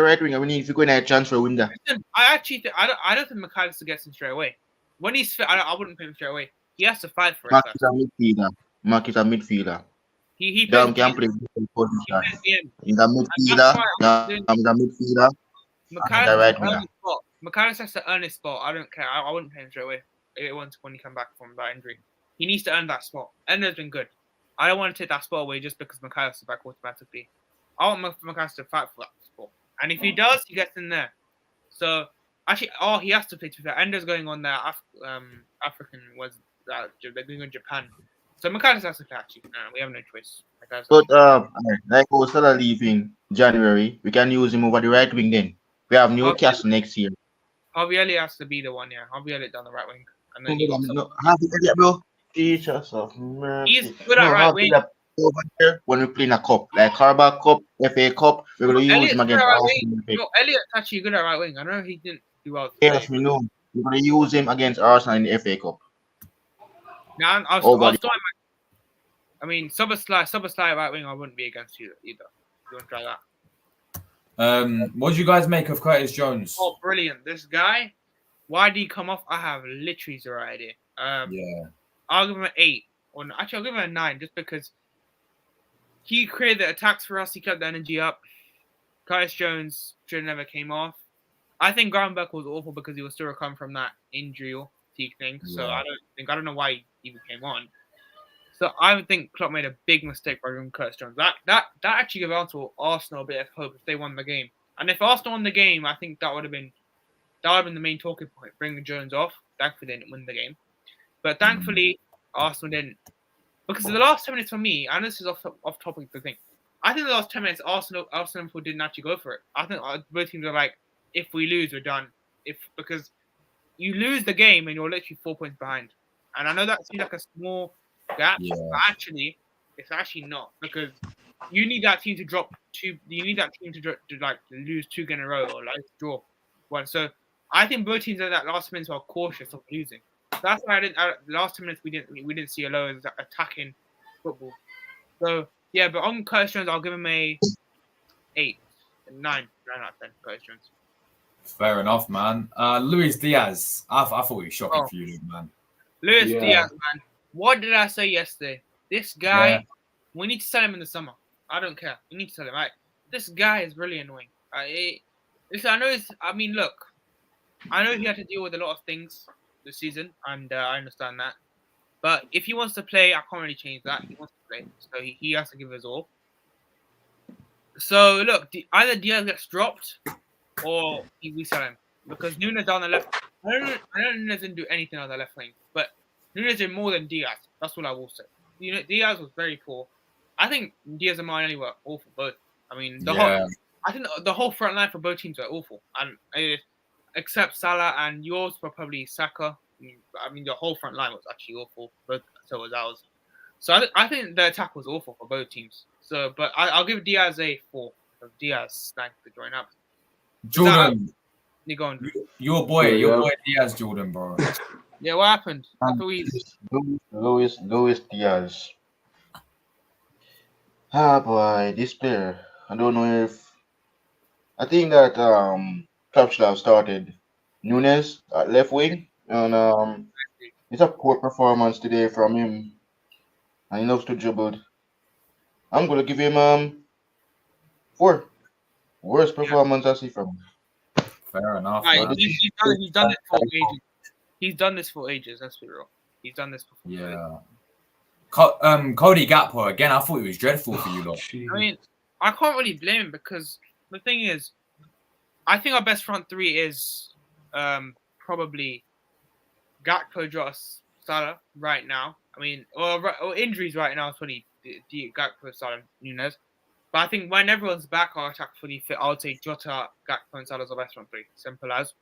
right winger, we need to go in a transfer window. Listen, I actually I don't think McAllister gets him straight away. When he's fit, I wouldn't put him straight away. He has to fight for it Mark first. is a midfielder. Mark is a midfielder. He Dom plays can play different he position. plays DM. He's a midfielder. Dom is a midfielder. And he's a right winger. McAllister has to earn his spot. I don't care. I wouldn't pay him straight away. When he come back from that injury, he needs to earn that spot. Ender's been good. I don't want to take that spot away just because McAllister's back automatically. I want McAllister to fight for that spot, and if he does, he gets in there. So actually, he has to play. To fair, Ender's going on there. African was they're going on Japan. So McAllister has to play. Actually, we have no choice. But like Salah leaving January, we can use him over the right wing then. We have Newcastle next year. Harvey Elliott has to be the one, yeah. Harvey Elliott down the right wing. And then you got Harvey Elliott, bro. Jesus of mercy. He's good at right wing. Over here when we play in a cup, like Carabao Cup, FA Cup, we're going to use him against Arsenal. No, Elliott's actually good at right wing. I know he didn't do well. Yes, we know. We're going to use him against Arsenal in the FA Cup. Now, I mean, Subasly right wing, I wouldn't be against you either. You want to try that? What do you guys make of Curtis Jones? Oh, brilliant. This guy, why did he come off? I have literally zero idea. Yeah. I'll give him an 8. Or actually, I'll give him a 9 just because he created the attacks for us. He kept the energy up. Curtis Jones should have never came off. I think Gravenberg was awful because he was still recovering from that injury or fatigue thing. So Yeah. I don't know why he even came on. So I would think Klopp made a big mistake by removing Curtis Jones. That actually gave Arsenal a bit of hope if they won the game. And if Arsenal won the game, I think that would have been the main talking point, bringing Jones off. Thankfully, they didn't win the game. But thankfully, Arsenal didn't. Because the last 10 minutes for me, and this is off topic the thing, I think the last 10 minutes, Arsenal didn't actually go for it. I think both teams are like, if we lose, we're done. Because you lose the game and you're literally 4 points behind. And I know that seems like a small gap, but actually, it's actually not, because you need that team to drop 2. You need that team to lose 2 in a row or like draw one. So I think both teams in that last minutes are cautious of losing. That's why the last 10 minutes we didn't see a low as attacking football. So yeah, but on Curtis Jones, I'll give him a 8, 9 out of 10. Curtis Jones. Fair enough, man. Luis Diaz. I thought he was shocking for you, man. Luis Diaz, man. What did I say yesterday? This guy, we need to sell him in the summer. I don't care. We need to sell him. Right? This guy is really annoying. Look, I know he had to deal with a lot of things this season, and I understand that. But if he wants to play, I can't really change that. He wants to play, so he has to give his all. So look, either Diaz gets dropped, or we sell him, because Nunes down the left. I know Nunes didn't do anything on the left wing, but Nunes did more than Diaz. That's what I will say. Diaz was very poor. I think Diaz and Martinelli were awful both. I mean, the whole front line for both teams were awful, and except Salah and yours were probably Saka. I mean, the whole front line was actually awful, but so was ours. So I think the attack was awful for both teams. So, but I'll give Diaz a 4. Diaz, thanks for joining up. Jordan, you go on. Your boy Diaz, Jordan, bro. Yeah, what happened? Luis Diaz. Boy, this player. I don't know if. I think that Klopp should have started Nunes at left wing, and it's a poor performance today from him. and he loves to dribble. I'm gonna give him 4. Worst performance I see from him. Fair enough, Right, man. he's done it for ages. He's done this for ages. Let's be real. He's done this before. Yeah. Cody Gakpo again. I thought he was dreadful for you lot. I mean, I can't really blame him because the thing is, I think our best front three is probably Gakpo, Jota, Salah right now. I mean, or injuries right now is probably Gakpo, Salah, Nunes. But I think when everyone's back, our attack fully fit. I would say Jota, Gakpo, and Salah's our best front three. Simple as.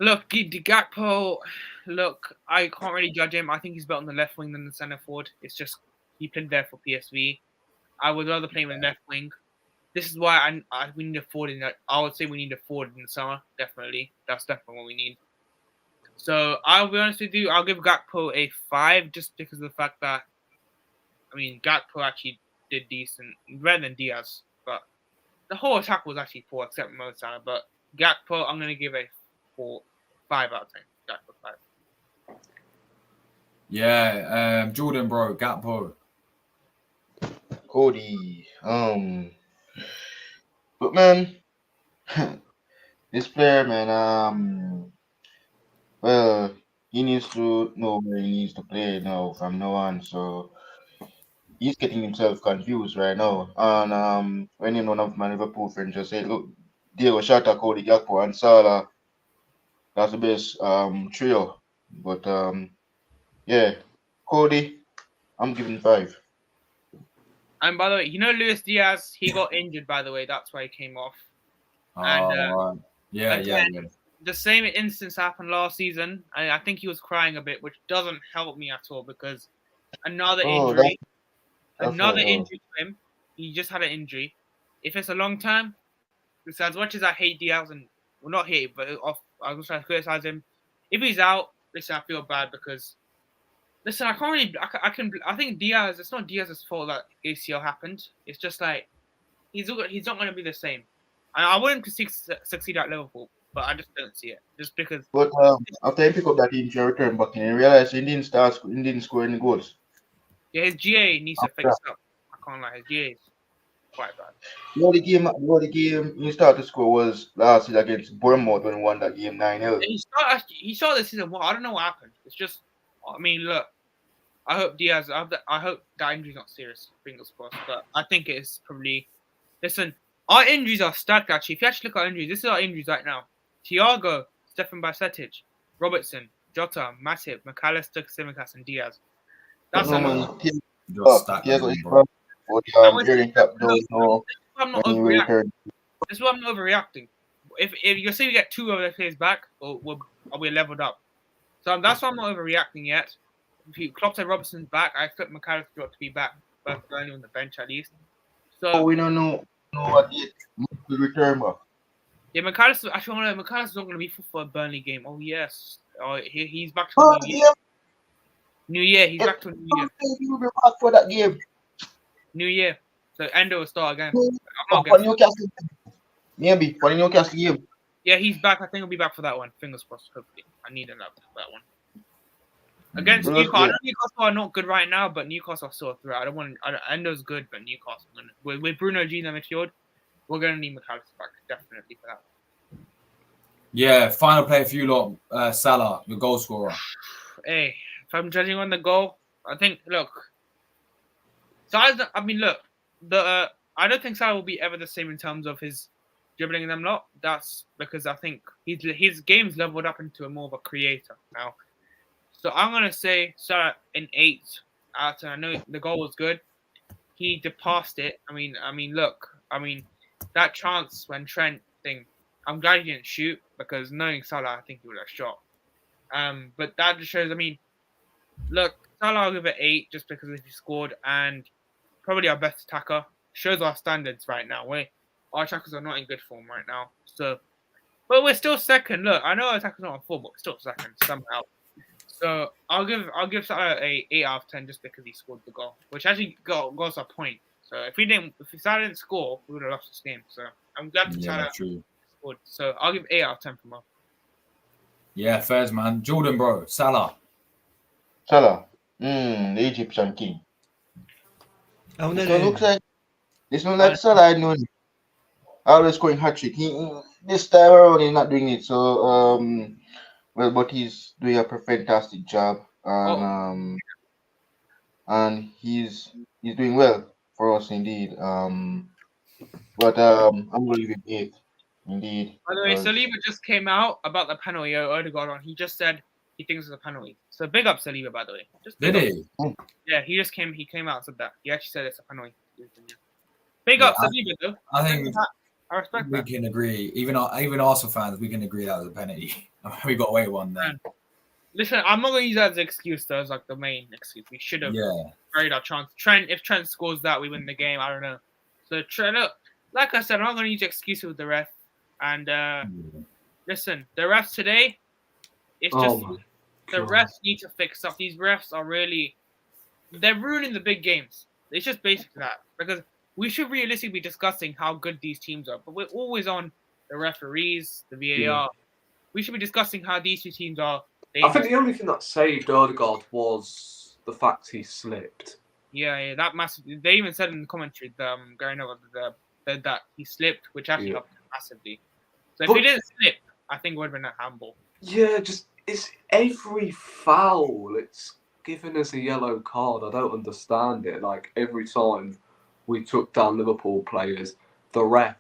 Look, the Gakpo, look, I can't really judge him. I think he's better on the left wing than the centre forward. It's just he played there for PSV. I would rather play him in left wing. This is why we need a forward in that. I would say we need a forward in the summer, definitely. That's definitely what we need. So I'll be honest with you, I'll give Gakpo a 5 just because of the fact that, I mean, Gakpo actually did decent, better than Diaz, but the whole attack was actually poor except Mo Salah. But Gakpo, I'm gonna give a 5 out of 10. Gakpo 5. Yeah, Jordan, bro, Gakpo. Cody. But man, this player, man, well, he needs to know where he needs to play now from now on. So he's getting himself confused right now. And when one of my Liverpool friends just said, "Look, Diego Shota, Cody Gakpo, and Salah, that's the best trio." But yeah, Cody, I'm giving 5. And by the way, you know Luis Diaz, he got injured, by the way. That's why he came off. And yeah. The same instance happened last season. I think he was crying a bit, which doesn't help me at all because another injury to him. He just had an injury. If it's a long term, because as much as I hate Diaz and well, not hate, but I was trying to criticize him. If he's out, listen, I feel bad because listen, I can't really. I think Diaz. It's not Diaz's fault that ACL happened. It's just like he's not going to be the same. And I want him to succeed at Liverpool, but I just don't see it. Just because. But after he picked up that injury return, but he realized he didn't score any goals. Yeah, his GA needs to fix up. I can't lie, his GA is quite bad. The only game he started to score was last season against Bournemouth when he won that game 9-0. He started the season well. I don't know what happened. It's just, I mean, look. I hope Diaz. I hope that injury's not serious. Fingers crossed. But I think it is probably. Listen, our injuries are stacked. Actually, if you actually look at our injuries, this is our injuries right now: Thiago, Stefan Bajcetic, Robertson, Jota, Matip, McAllister, Tsimikas, and Diaz. That's a lot. I'm not overreacting. This is why I'm not overreacting. If you say we get 2 of the players back, or we leveled up. So that's why I'm not overreacting yet. If Klopp said Robertson's back, I expect McAllister to be back, but only on the bench at least. So we don't know what date will return. Yeah, McAllister. Actually, McAllister's not going to be for a Burnley game. Oh yes, he's back to New Year. New Year, he's back to New Year. He'll be back for that game. New Year, so Endo will start again. For Newcastle, maybe for the Newcastle game. Yeah, he's back. I think he'll be back for that one. Fingers crossed. Hopefully, I need him for that one. Against Newcastle, I know Newcastle are not good right now, but Newcastle are still a threat. Endo's good, but Newcastle, with Bruno G in the midfield, we're going to need McAllister back, definitely, for that. Yeah, final play for you lot, Salah, your goal scorer. Hey, if I'm judging on the goal, I think, look, Salah, I mean, look, I don't think Salah will be ever the same in terms of his dribbling and them lot. That's because I think his game's leveled up into more of a creator now. So I'm going to say Salah an 8 out of 10. I know the goal was good. He passed it. I mean, look. I mean, that chance when Trent thing, I'm glad he didn't shoot because knowing Salah, I think he would have shot. But that just shows, I mean, look, Salah I'll give it 8 just because he scored and probably our best attacker. Shows our standards right now. Our attackers are not in good form right now. So, but we're still second. Look, I know our attackers not on form, but we're still second somehow. So I'll give Salah a 8 out of 10 just because he scored the goal, which actually got us a point. So if Salah didn't score, we would have lost this game. So I'm glad that Salah scored. So I'll give 8 out of 10 for Mo. Yeah, fairs, man. Jordan, bro. Salah. Salah. The Egyptian king. Oh, This no, one no. looks like Salah. I know. Always scoring hat trick. This time around he's not doing it. So well, but he's doing a fantastic job, and he's doing well for us indeed. But I'm going to give him 8 indeed. By the way, because- Saliba just came out about the penalty Odegaard on. He just said he thinks it's a penalty. So big up Saliba, by the way. Just big Did up. he? Yeah, he came out and said that. He actually said it's a penalty. Big up Saliba though. I think I respect we that. can agree. Even Arsenal fans, we can agree that was a penalty. We got away with one there. Listen, I'm not gonna use that as an excuse though, as like the main excuse. We should have Yeah. buried our chance. If Trent scores that, we win the game. I don't know. So Trent, look, like I said, I'm not gonna use excuses with the ref. And listen, the refs today, it's just the refs need to fix up. These refs are they're ruining the big games. It's just basically that, because we should realistically be discussing how good these teams are, but we're always on the referees, the VAR. Yeah. We should be discussing how these two teams are. I think the only thing that saved Odegaard was the fact he slipped. Yeah, that massive. They even said in the commentary, going over that he slipped, which actually helped massively. So if he didn't slip, I think it would have been a handball. Yeah, just it's every foul. It's giving us a yellow card. I don't understand it. Like every time we took down Liverpool players, the ref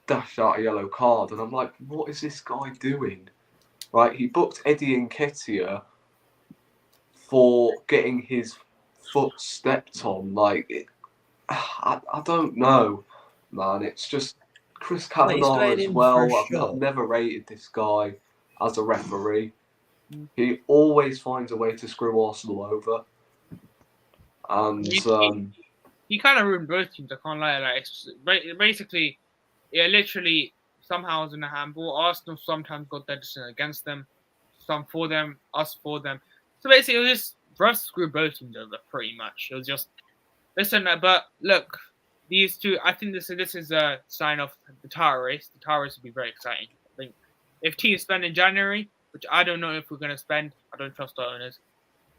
dashed out a yellow card, and I'm like, what is this guy doing? Right, he booked Eddie Nketiah for getting his foot stepped on. Like, I don't know, man. It's just Chris Kavanagh as well. I've never rated this guy as a referee. He always finds a way to screw Arsenal over. And he kind of ruined both teams. I can't lie. Like, it's basically, literally somehow was in a handball. Arsenal sometimes got their decision against them, some for them, us for them. So basically, it was just refs screwed both teams over pretty much. It was just but look, these two. I think this is a sign of the title race. The title race will be very exciting. I think if teams spend in January, which I don't know if we're going to spend. I don't trust our owners.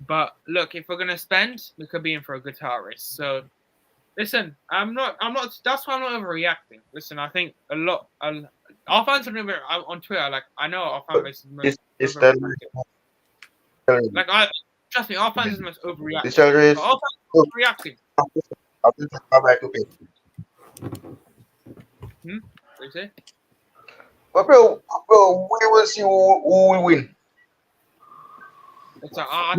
But look, if we're going to spend, we could be in for a good title race. So, listen, I'm not. That's why I'm not overreacting. Listen, I think a lot. Our fans are on Twitter. Like, I know our fan base is most overreacting. Like, trust me, our fans is the most overreacting. Our fans are overreacting. What do you say? But bro, we will see who will win. It's like, I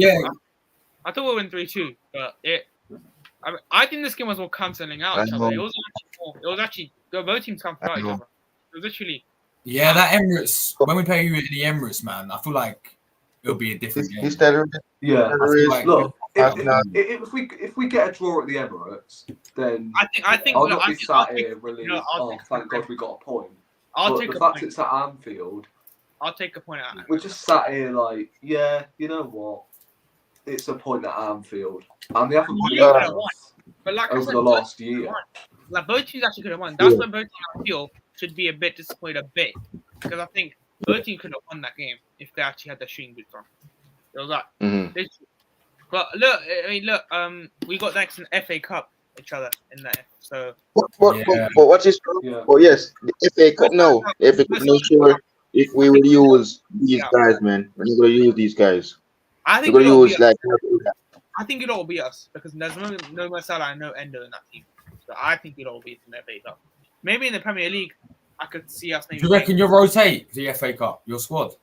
thought we'll win 3-2, but I think this game was more cancelling out each other. It was actually both teams cancelling out each other. It was literally. Yeah, that Emirates. When we play you in the Emirates, man, I feel like it'll be a different game. Look, if we get a draw at the Emirates, then I think I'll not be sat here really. Thank God we got a point. The fact it's at Anfield, I'll take a point out. We're just sat here like, yeah, you know what? It's a point at Anfield, and they haven't won over the last year. Like both teams actually could have won. That's when both teams I feel should be a bit disappointed because I think both teams could have won that game if they actually had their shooting boots on. It was like, but look, we got next in FA Cup each other in there. So. But what is? Yeah. Oh yes, the FA Cup. No, the FA Cup. Not sure if we will use these guys, man. We're not gonna use these guys. I think we're gonna use like. I think it'll be us because there's no Marcelo and no Endo in that team. So I think it'll be in the FA Cup. Maybe in the Premier League, I could see us. Maybe do you reckon you'll rotate the FA Cup, your squad?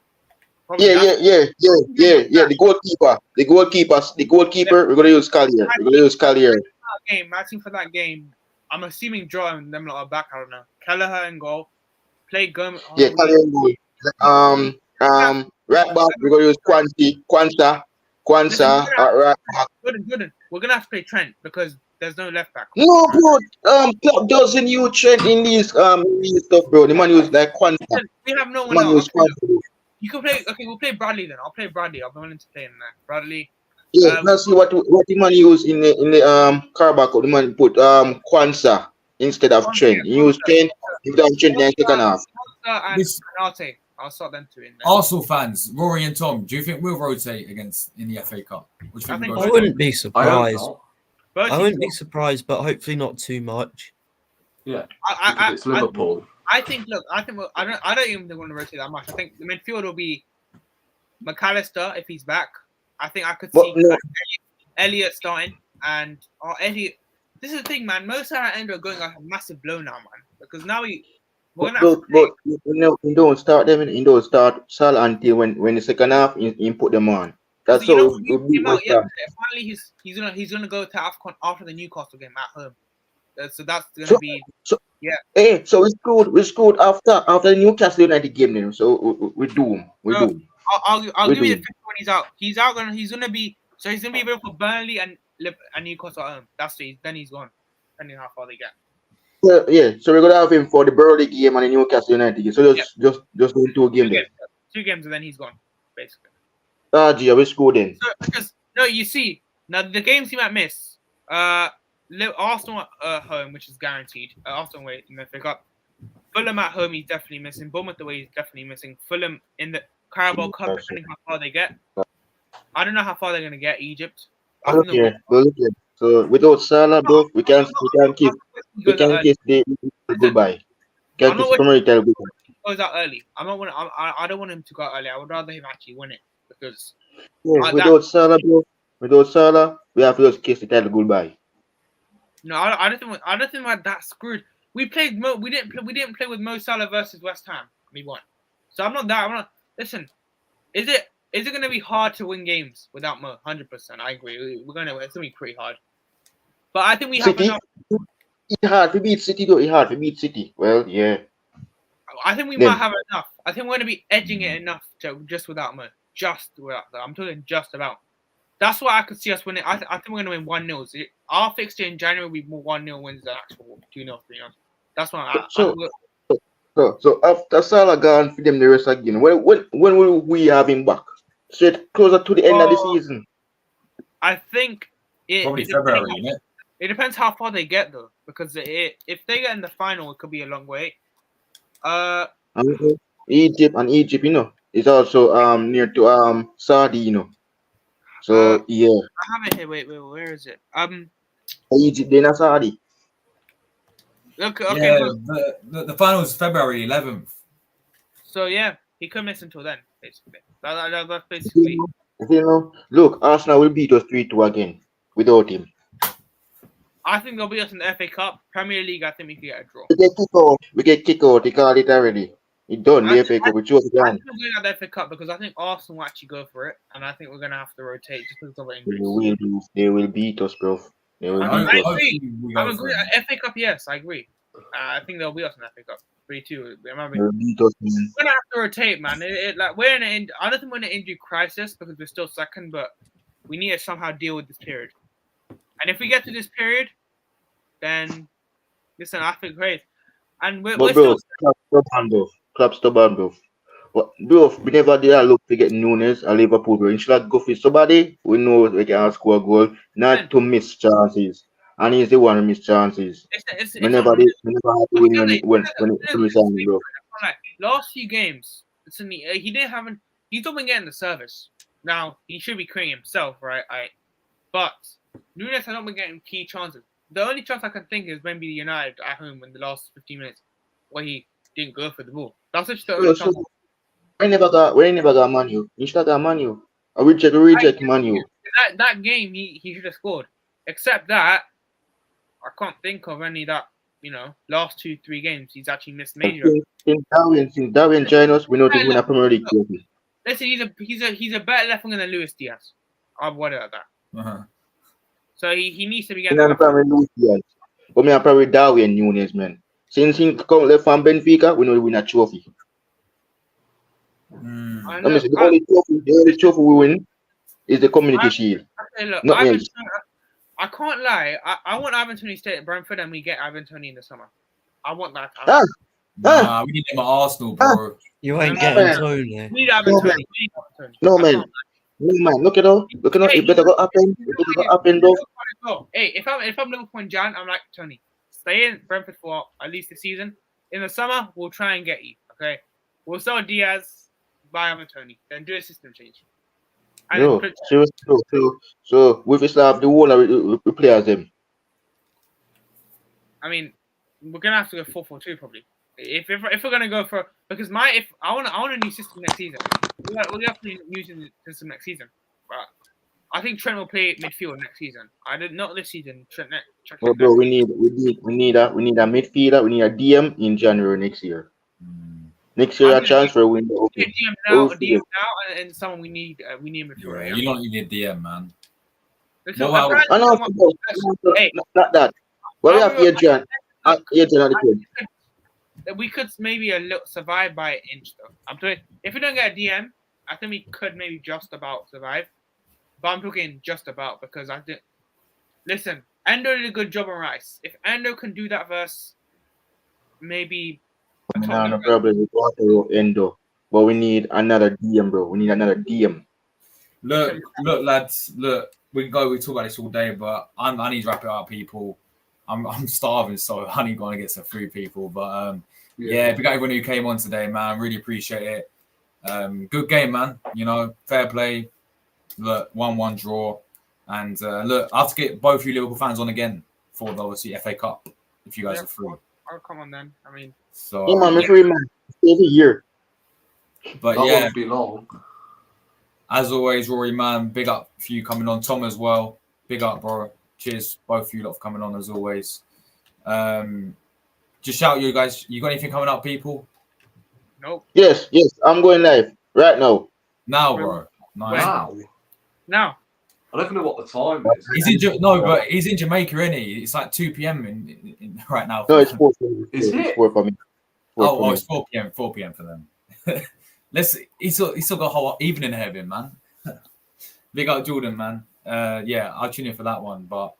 Probably yeah. The goalkeeper. We're gonna use Collier. For that game, I'm assuming Joe and them lot are back. I don't know. Kelleher in goal. Play Gomez. Yeah, Kelleher in goal. Right back. We're gonna use Quanta. Right back. Good. We're gonna have to play Trent because there's no left back. No, bro. Club doesn't use Trent in these stuff, bro. The man use like Quanta. We have no one else. You can play. Okay, we'll play Bradley then. I'll play Bradley. I'll be willing to play in there. Bradley. Yeah, let's see what the man used in the Carabao. The man put Kwanzaa instead of Trent. He used Trent. He done Trent in the second half. And Canate. I'll start them two in there. Arsenal fans, Rory and Tom, do you think we'll rotate against in the FA Cup? What do you think I we'll think go I for? wouldn't be I hope surprised. not. Both I teams wouldn't be will. surprised, but hopefully not too much. Yeah, I, because it's Liverpool. I think. Look, I think. I don't even think we're going to rotate that much. I think the midfield will be McAllister if he's back. I think I could But see no, Elliot starting and Elliot. This is the thing, man. Mo Salah and Endo are going like a massive blow now, man. Because now we're gonna have to but you know, you don't start them. You don't start Salah until when the second half you put them on. That's you know how what we beat came out West Ham. yesterday. Finally, he's gonna go to AFCON after the Newcastle game at home. So that's gonna So, be so yeah. hey, so we scored after the Newcastle United game then. So we do. So I'll We give you the do. fifth when he's out. He's gonna be available for Burnley and Newcastle at home. That's it. Then he's gone. Depending on how far they get. Yeah, so we're gonna have him for the Burnley game and the Newcastle United game. So just do 2 games then. 2 games and then he's gone, basically. Gee, we scored then. So because no, you see now the games he might miss. Arsenal at home, which is guaranteed. Arsenal away in the FA Cup. Fulham at home, he's definitely missing. Bournemouth away, he's definitely missing. Fulham in the Carabao Cup, depending how far they get. I don't know how far they're gonna get. Egypt. I think they'll Okay. So without Salah, bro, we can kiss the goodbye. Can kiss Premier League goodbye. goes out early. I don't want him to go out early. I would rather him actually win it because Without Salah, bro, we have to just kiss the title goodbye. no, I don't think we're that screwed. We didn't play with Mo Salah versus West Ham. We won. So I'm not. Listen, is it going to be hard to win games without Mo? 100%. I agree. It's going to be pretty hard. But I think we have enough. It's hard to beat City, though. It's hard to beat City. Well, yeah. I think we might have enough. I think we're going to be edging it enough to just without Mo. Just without that. I'm talking just about. That's why I could see us winning. I think we're going to win 1-0. Our fixture in January will be more 1-0 wins than actual 2-0, 3-0. That's why So after Salah gone for them the rest again, when will we have him back? Straight closer to the end of the season. I think Probably February, isn't it? It depends how far they get though, because if they get in the final, it could be a long way. Egypt, you know, is also near to Saudi, you know. So yeah. I have it here. Wait, where is it? Egypt, then Saudi. Okay. Yeah, the final is February 11th. So yeah, he could miss until then, basically. That's basically. You know, look, Arsenal will beat us 3-2 again without him. I think they'll beat us in the FA Cup. Premier League, I think we can get a draw. We get kicked out. They called it already. It's done. The FA Cup. We chose it I down. think we're going at the FA Cup because I think Arsenal will actually go for it, and I think we're going to have to rotate just because of injuries. They will beat us, bro. They will I beat us. agree. I agree. FA Cup, yes, I agree. I think they'll beat us in the FA Cup. 3-2. They will beat us, man. We're gonna have to rotate, man. We're in I don't think we're in an injury crisis because we're still second, but we need to somehow deal with this period. And if we get to this period, then listen, I think great. And we're bro, still Club stubborn, bro. But bro, we never did look to get Nunes or Liverpool, bro. Instead go for somebody we know we can score a goal, not to miss chances. And he's the one who miss chances. We never had to win when miss chances, bro. Last few games, listen, he didn't have he's not been getting the service. Now he should be creating himself, right? But Nunes has not been getting key chances. The only chance I can think is maybe United at home in the last 15 minutes where he didn't go for the ball. That's just the only chance. We never got Manu. You should have got Manu. I reject Manu. That game he should have scored. Except that I can't think of any that last 2-3 games he's actually missed major. Since Darwin joined us, we know to win a Premier League trophy. Listen, he's a better left winger than Luis Diaz. I'll word it like that. Uh-huh. So he needs to be getting. I'm probably Luis Diaz. But me, I'm probably Darwin Nunes, man. Since he come left from Benfica, we know to win a trophy. I know. The only trophy we win is the Community Shield. Okay, look, Not else. I can't lie. I want Ivan Toney to stay at Brentford and we get Ivan Toney in the summer. I want that. Nah, we need him at Arsenal, bro. You ain't getting Tony. We need Ivan Toney. No, man. Look at all. It better go happen. bro. Hey, if I'm Liverpool in Jan, I'm like, Tony, stay in Brentford for at least the season. In the summer, we'll try and get you. Okay, We'll sell Diaz, buy Tony, then do a system change. And No, then so with Islam, the whole we play as them. I mean, we're gonna have to go 4-4-2 probably. If we're gonna go for because I want a new system next season. We have to be using the system next season. But I think Trent will play midfield next season. Not this season. Trent. Well, bro, we need a midfielder. We need a DM in January next year. Next year, a chance for a window. DM now, and someone we need a midfielder. Yeah, you don't need a DM, man. So, Well, I know, hey, not that. Well, we have Adrian. Adrian at the kid. We could maybe survive by an inch though. I'm talking, if we don't get a DM, I think we could maybe just about survive. But I'm talking just about because I think. Listen, Endo did a good job on Rice. If Endo can do that verse, maybe. No problem. We got Endo, but we need another DM, bro. We need another DM. Look, lads. Look, we talk about this all day, but I need to wrap it up, people. I'm starving, so I need to get some food, people. But yeah, we got everyone who came on today, man. Really appreciate it. Good game, man. You know, fair play. Look, 1-1 draw, and look, I have to get both you Liverpool fans on again for the obviously FA Cup if you guys are free. I'll come on then. I mean, so I'm free, man. Every year. But that yeah, won't be long. As always, Rory, man, big up for you coming on. Tom as well, big up, bro. Cheers, both of you lot for coming on as always. Just shout you guys. You got anything coming up, people? Nope. Yes, I'm going live right now. Now, bro. Nice. Wow. Now. I don't know what the time is. But he's in Jamaica, isn't he? It's like 2 p.m. in right now. No, it's 4 p.m. Is it? 4 for me. It's 4 p.m. 4 p.m. for them. He's still got a whole evening ahead of him, man. Big up Jordan, man. Yeah, I'll tune in for that one. But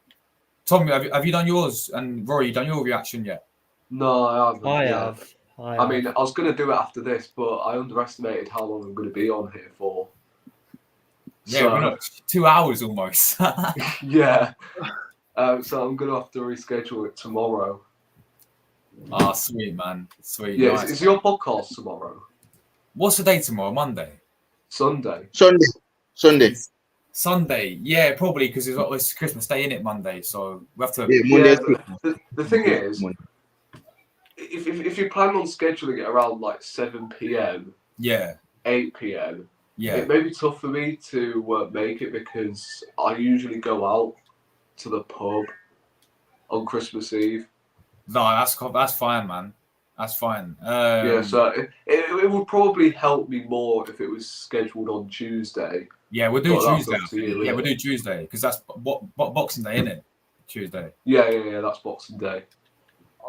Tom, have you done yours? And Rory, you done your reaction yet? No, I haven't. I have. I mean, I was going to do it after this, but I underestimated how long I'm going to be on here for. Yeah, we're not 2 hours almost. Yeah. So I'm going to have to reschedule it tomorrow. Ah, sweet, man. Sweet. Yeah, nice. is your podcast tomorrow? What's the day tomorrow? Monday? Sunday. Sunday. Yeah, probably because it's Christmas Day, in it Monday. So we have to. Yeah, the thing is, if you plan on scheduling it around like 7 p.m. Yeah. 8 p.m. Yeah. It may be tough for me to make it because I usually go out to the pub on Christmas Eve. No, that's fine, man. That's fine. Yeah, so it would probably help me more if it was scheduled on Tuesday. Yeah, we'll do Tuesday. Yeah, we'll do Tuesday because that's Boxing Day, isn't it? Tuesday. Yeah, that's Boxing Day.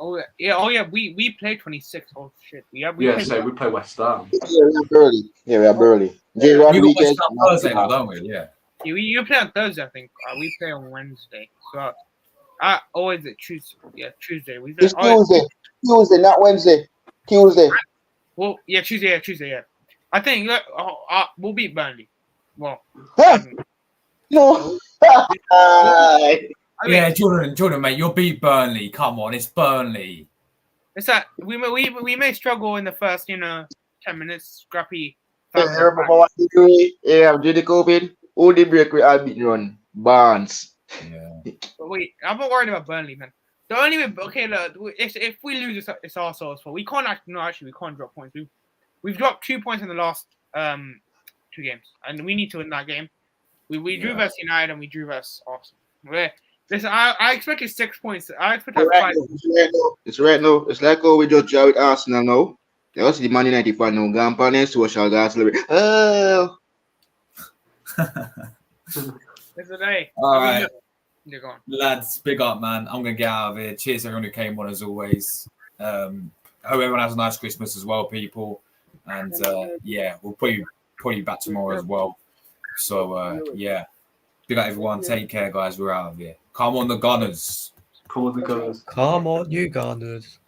Oh yeah. We play 26. Oh shit. We play West Ham. Yeah, we are early. We got West Ham Thursday, though, don't we? Yeah. You play on Thursday, I think. We play on Wednesday. So always at Tuesday. Yeah, Tuesday. It's Tuesday, not Wednesday. Tuesday. Well, yeah, Tuesday. Yeah. I think we'll beat Burnley. Well. No. Yeah, Jordan, mate, you'll beat Burnley. Come on, it's Burnley. It's that we may struggle in the first 10 minutes, scrappy. Yeah, remember what you do? Yeah, I'm doing the COVID. All the break we are beating run. Barnes. Yeah. But wait, I'm not worried about Burnley, man. The only way, okay, look, if we lose, it's our source fault. We can't we can't drop points. We've dropped 2 points in the last 2 games, and we need to win that game. We drew versus United and we drew versus Arsenal. Listen, I expected 6 points. I expected 5. It's right now. It's like how we just draw with Arsenal now. They also the Man United fan now. Gone on their social guys. Oh. Listen, hey. All right. You're gone. Lads, big up, man. I'm going to get out of here. Cheers everyone who came on as always. Hope everyone has a nice Christmas as well, people. And yeah, we'll put you back tomorrow as well. So yeah, big up everyone. Take care, guys. We're out of here. Come on, the Gunners. Come on, the Gunners. Come on, you Gunners.